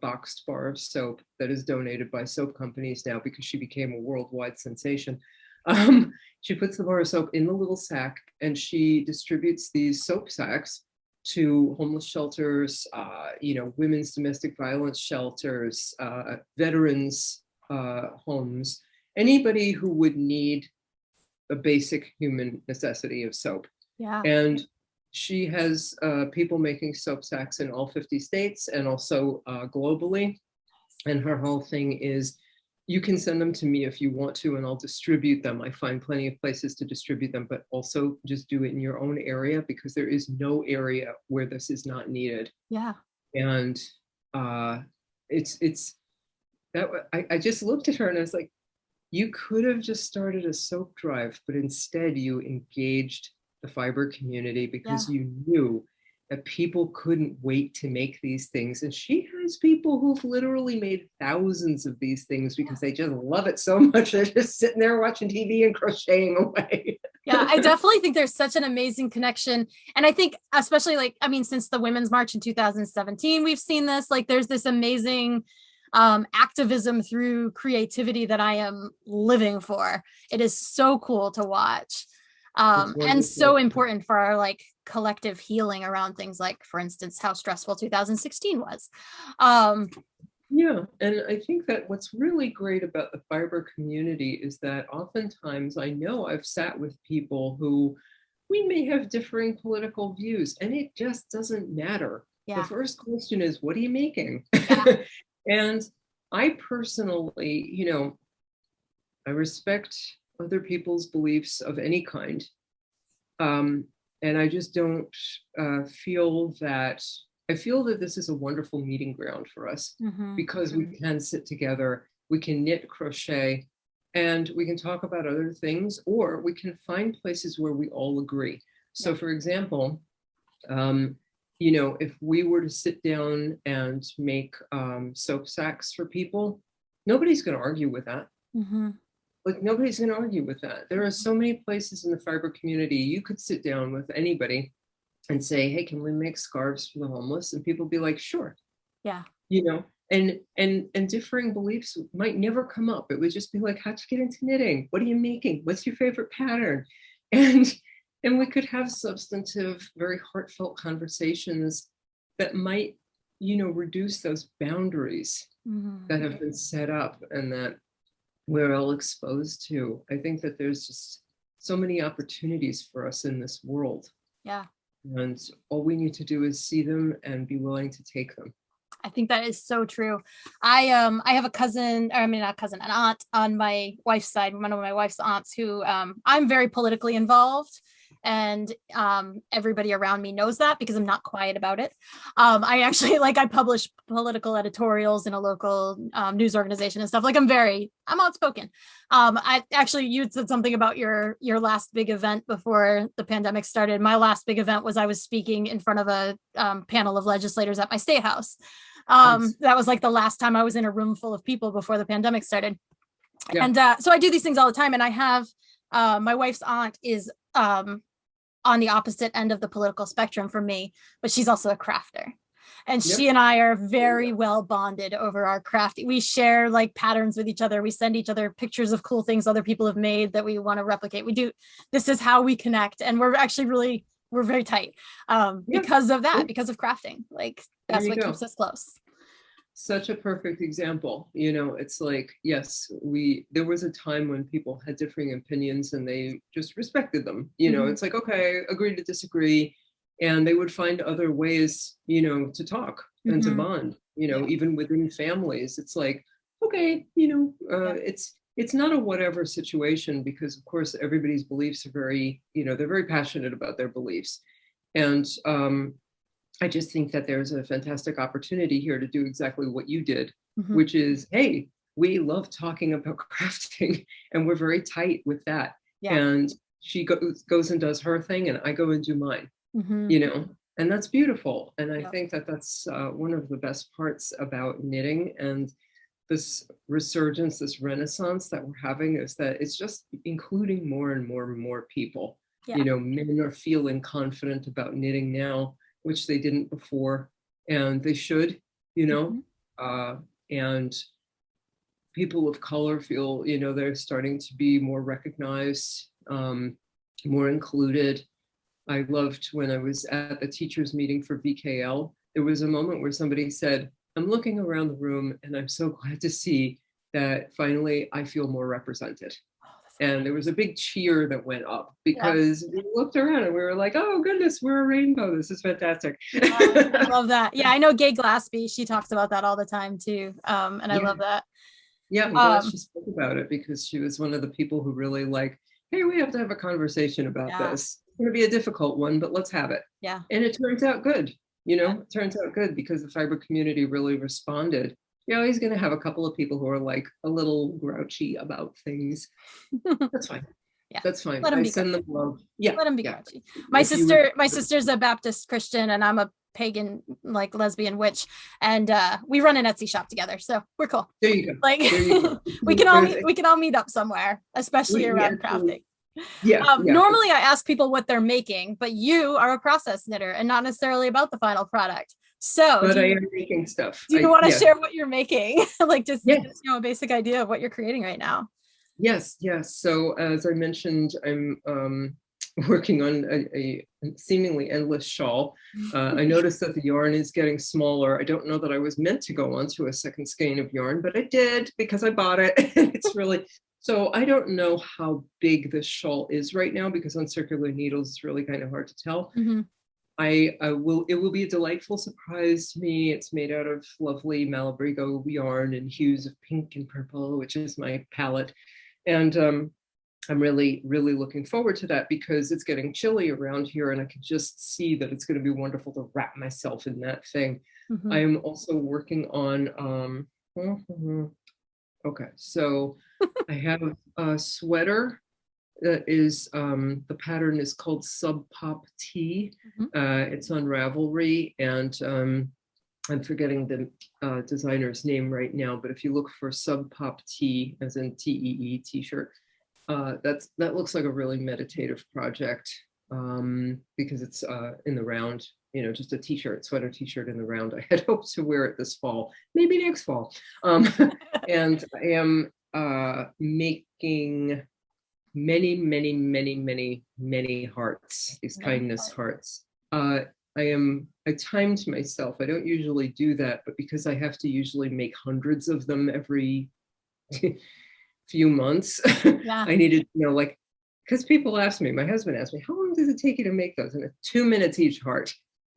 boxed bar of soap that is donated by soap companies now because she became a worldwide sensation. She puts the bar of soap in the little sack and she distributes these soap sacks to homeless shelters, women's domestic violence shelters, veterans' homes, anybody who would need a basic human necessity of soap. Yeah. And she has people making soap sacks in all 50 states and also globally. And her whole thing is, you can send them to me if you want to, and I'll distribute them. I find plenty of places to distribute them, but also just do it in your own area because there is no area where this is not needed. Yeah. And it's that I just looked at her and I was like, you could have just started a soap drive, but instead you engaged the fiber community because you knew that people couldn't wait to make these things. And she has people who've literally made thousands of these things because they just love it so much. They're just sitting there watching TV and crocheting away. Yeah, I definitely think there's such an amazing connection. And I think especially since the Women's March in 2017, we've seen this, there's this amazing activism through creativity that I am living for. It is so cool to watch. And so important for our collective healing around things like, for instance, how stressful 2016 was. Yeah, and I think that what's really great about the fiber community is that oftentimes I know I've sat with people who we may have differing political views, and it just doesn't matter. Yeah. The first question is, what are you making? Yeah. And I personally, I respect other people's beliefs of any kind. And I just don't feel that, I feel that this is a wonderful meeting ground for us because we can sit together, we can knit, crochet, and we can talk about other things, or we can find places where we all agree. So for example, if we were to sit down and make soap sacks for people, nobody's going to argue with that. Nobody's going to argue with that. There are so many places in the fiber community. You could sit down with anybody and say, hey, can we make scarves for the homeless? And people be like, sure. Yeah. And differing beliefs might never come up. It would just be like, how'd you get into knitting? What are you making? What's your favorite pattern? And we could have substantive, very heartfelt conversations that might, reduce those boundaries that have been set up and that we're all exposed to. I think that there's just so many opportunities for us in this world. Yeah. And all we need to do is see them and be willing to take them. I think that is so true. I have a cousin, or I mean not cousin, an aunt on my wife's side, one of my wife's aunts who I'm very politically involved, and everybody around me knows that because I'm not quiet about it. I actually I publish political editorials in a local news organization and stuff. Like I'm outspoken. I actually, you said something about your last big event before the pandemic started. My last big event was I was speaking in front of a panel of legislators at my state house. That was like the last time I was in a room full of people before the pandemic started. Yeah. And so I do these things all the time. And I have my wife's aunt is on the opposite end of the political spectrum from me, but she's also a crafter. And she and I are very well bonded over our craft. We share like patterns with each other. We send each other pictures of cool things other people have made that we want to replicate. This is how we connect. And we're actually we're very tight because of that, because of crafting. Like that's what keeps us close. Such a perfect example. It's like, yes, there was a time when people had differing opinions and they just respected them. It's like, okay, agree to disagree. And they would find other ways, to talk and to bond, even within families. It's like, okay, it's not a whatever situation, because of course everybody's beliefs are very, they're very passionate about their beliefs. And I just think that there's a fantastic opportunity here to do exactly what you did, which is, hey, we love talking about crafting and we're very tight with that. Yeah. And she goes and does her thing and I go and do mine, and that's beautiful. And I think that that's one of the best parts about knitting and this resurgence, this renaissance that we're having, is that it's just including more and more and more people. Yeah. Men are feeling confident about knitting now, which they didn't before, and they should, and people of color feel, they're starting to be more recognized, more included. I loved when I was at the teachers meeting for VKL, there was a moment where somebody said, I'm looking around the room and I'm so glad to see that finally I feel more represented. And there was a big cheer that went up because we looked around and we were like, oh goodness, we're a rainbow. This is fantastic. I love that. Yeah, I know Gay Glaspie. She talks about that all the time too. And I love that. Yeah, I'm glad she spoke about it, because she was one of the people who really hey, we have to have a conversation about this. It's going to be a difficult one, but let's have it. Yeah. And it turns out good. It turns out good because the fiber community really responded. You're always going to have a couple of people who are a little grouchy about things. That's fine. Yeah, that's fine. Let them be send them love. Yeah, let them be grouchy. My sister's a Baptist Christian, and I'm a pagan, lesbian witch, and we run an Etsy shop together, so we're cool. There you go. There you go. we can all meet up somewhere, especially around crafting. Yeah, Normally I ask people what they're making, but you are a process knitter and not necessarily about the final product. So but I am making stuff. Do you want to share what you're making? Just a basic idea of what you're creating right now. Yes. So as I mentioned, I'm working on a seemingly endless shawl. I noticed that the yarn is getting smaller. I don't know that I was meant to go onto a second skein of yarn, but I did because I bought it. It's really, so I don't know how big this shawl is right now, because on circular needles, it's really kind of hard to tell. It will be a delightful surprise to me. It's made out of lovely Malabrigo yarn in hues of pink and purple, which is my palette. And I'm really, really looking forward to that, because it's getting chilly around here and I can just see that it's going to be wonderful to wrap myself in that thing. I am also working on, okay, so I have a sweater that is, the pattern is called Sub Pop Tea. It's on Ravelry, and I'm forgetting the designer's name right now, but if you look for Sub Pop Tea, as in TEE t-shirt, that looks like a really meditative project, because it's in the round, just a t-shirt, sweater t-shirt in the round. I had hoped to wear it this fall, maybe next fall. And I am making many hearts, these kindness hearts. I timed myself. I don't usually do that, but because I have to usually make hundreds of them every few months, I needed, because people ask me, my husband asked me, how long does it take you to make those? And it's 2 minutes each heart.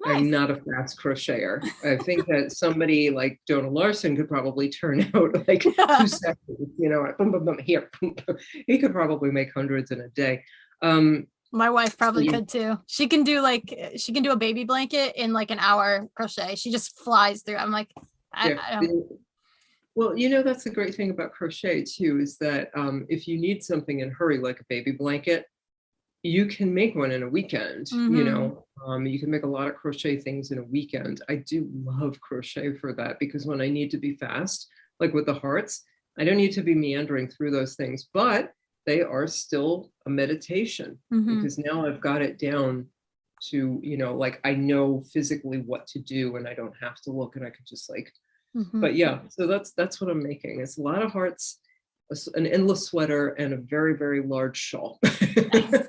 Nice. I'm not a fast crocheter. I think that somebody like Jonah Larson could probably turn out like 2 seconds, you know, boom, boom, boom, here. Boom, boom. He could probably make hundreds in a day. My wife probably could too. She can do a baby blanket in like an hour crochet. She just flies through. I'm like, I don't. Well, you know, that's the great thing about crochet too, is that if you need something in a hurry, like a baby blanket, you can make one in a weekend. Mm-hmm. You know, you can make a lot of crochet things in a weekend. I do love crochet for that, because when I need to be fast, like with the hearts, I don't need to be meandering through those things, but they are still a meditation, because now I've got it down to, you know, like I know physically what to do, and I don't have to look, and I can just like, but yeah, so that's what I'm making. It's a lot of hearts, an endless sweater, and a very, very large shawl. Nice.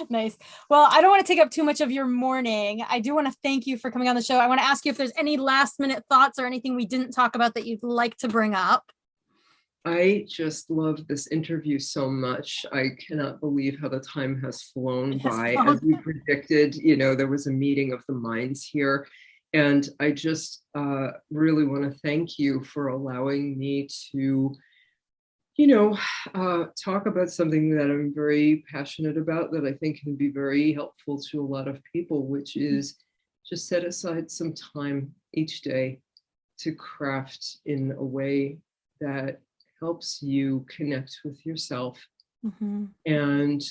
Nice. Well, I don't want to take up too much of your morning. I do want to thank you for coming on the show. I want to ask you if there's any last minute thoughts or anything we didn't talk about that you'd like to bring up. I just love this interview so much. I cannot believe how the time has flown by. As you predicted, you know, there was a meeting of the minds here. And I just really want to thank you for allowing me to, you know, talk about something that I'm very passionate about, that I think can be very helpful to a lot of people, which is just set aside some time each day to craft in a way that helps you connect with yourself, and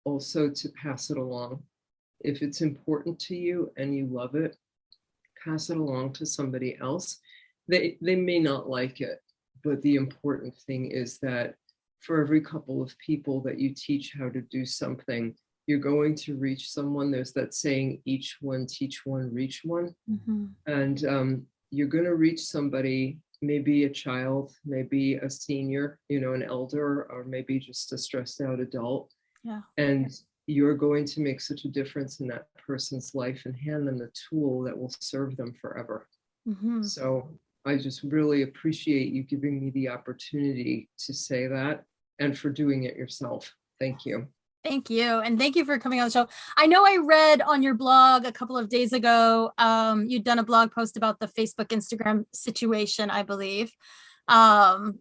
also to pass it along. If it's important to you and you love it, pass it along to somebody else. They may not like it, but the important thing is that for every couple of people that you teach how to do something, you're going to reach someone. There's that saying, each one teach one, reach one. And you're going to reach somebody, maybe a child, maybe a senior, you know, an elder, or maybe just a stressed out adult. Yeah. And you're going to make such a difference in that person's life and hand them the tool that will serve them forever. So I just really appreciate you giving me the opportunity to say that, and for doing it yourself. Thank you. Thank you. And thank you for coming on the show. I know I read on your blog a couple of days ago, you'd done a blog post about the Facebook, Instagram situation, I believe. And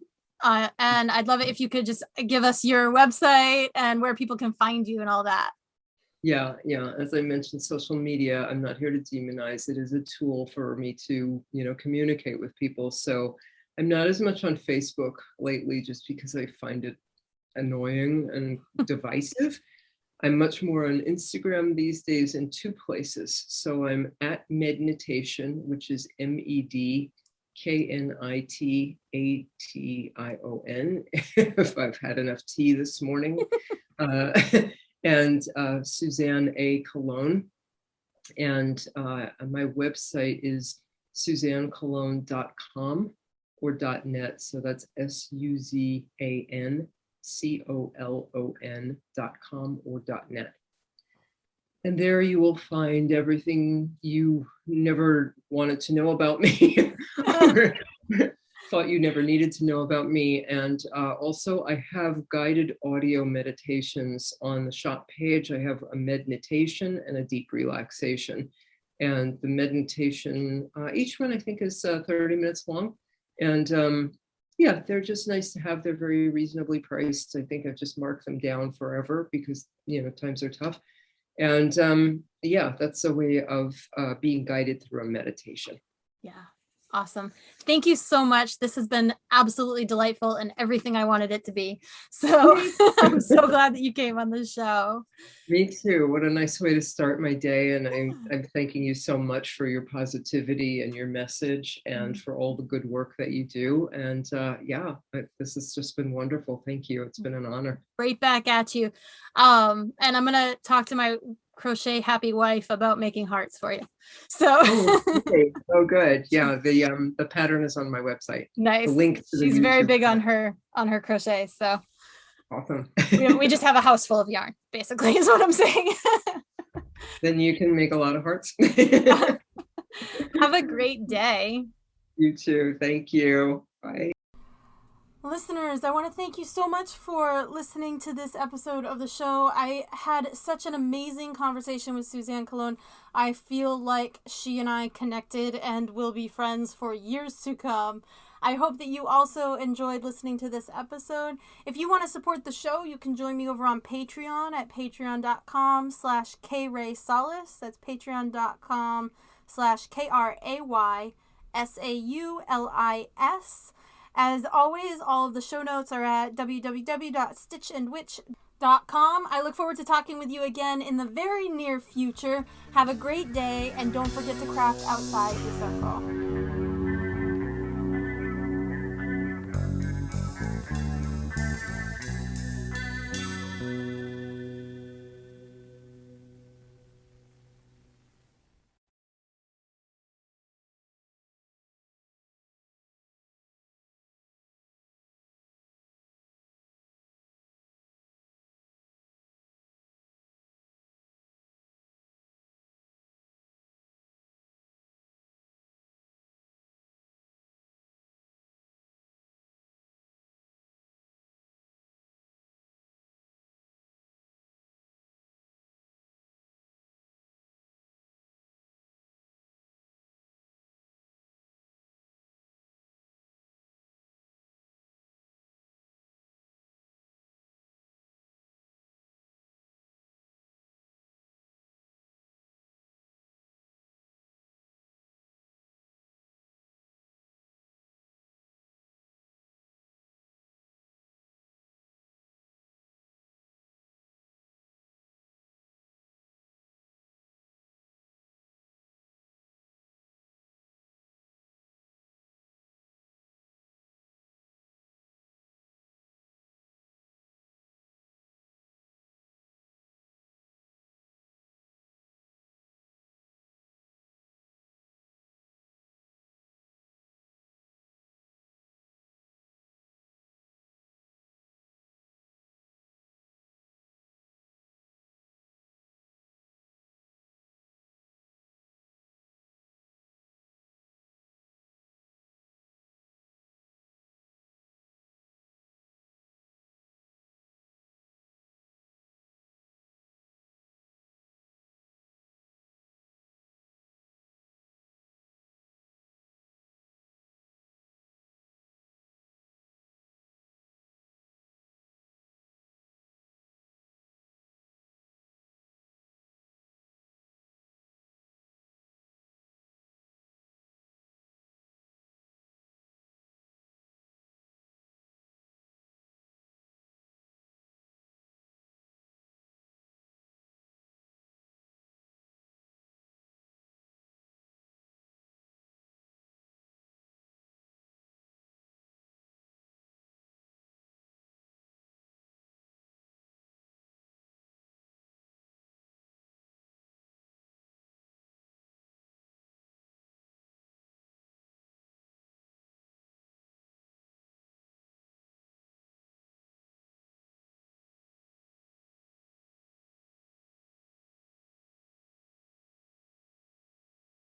I'd love it if you could just give us your website and where people can find you and all that. Yeah. As I mentioned, social media, I'm not here to demonize. It is a tool for me to, you know, communicate with people. So I'm not as much on Facebook lately, just because I find it annoying and divisive. I'm much more on Instagram these days in 2 places. So I'm at medKNITation, which is medKNITation, if I've had enough tea this morning. And Suzan Colón. And my website is suzancolón.com or .net. So that's SUZANCOLON.com or .net. And there you will find everything you never wanted to know about me, or thought you never needed to know about me. And also I have guided audio meditations on the shop page. I have a medKNITation and a deep relaxation. And the meditation, each one I think is 30 minutes long. And yeah, they're just nice to have. They're very reasonably priced. I think I've just marked them down forever because, you know, times are tough. And yeah, that's a way of being guided through a meditation. Yeah. Awesome. Thank you so much. This has been absolutely delightful and everything I wanted it to be. So I'm so glad that you came on the show. Me too. What a nice way to start my day. And I'm thanking you so much for your positivity and your message, and for all the good work that you do. And yeah, this has just been wonderful. Thank you. It's been an honor. Right back at you. And I'm going to talk to my crochet happy wife about making hearts for you. So okay. Oh, good. Yeah, the pattern is on my website. Nice. The link to She's very big on her crochet. So awesome. we just have a house full of yarn, basically, is what I'm saying. Then you can make a lot of hearts. Have a great day. You too. Thank you. Bye. Listeners, I want to thank you so much for listening to this episode of the show. I had such an amazing conversation with Suzan Colón. I feel like she and I connected and will be friends for years to come. I hope that you also enjoyed listening to this episode. If you want to support the show, you can join me over on Patreon at patreon.com/KRaySaulis. That's patreon.com/KRAYSAULIS. As always, all of the show notes are at www.stitchandwitch.com. I look forward to talking with you again in the very near future. Have a great day, and don't forget to craft outside your circle.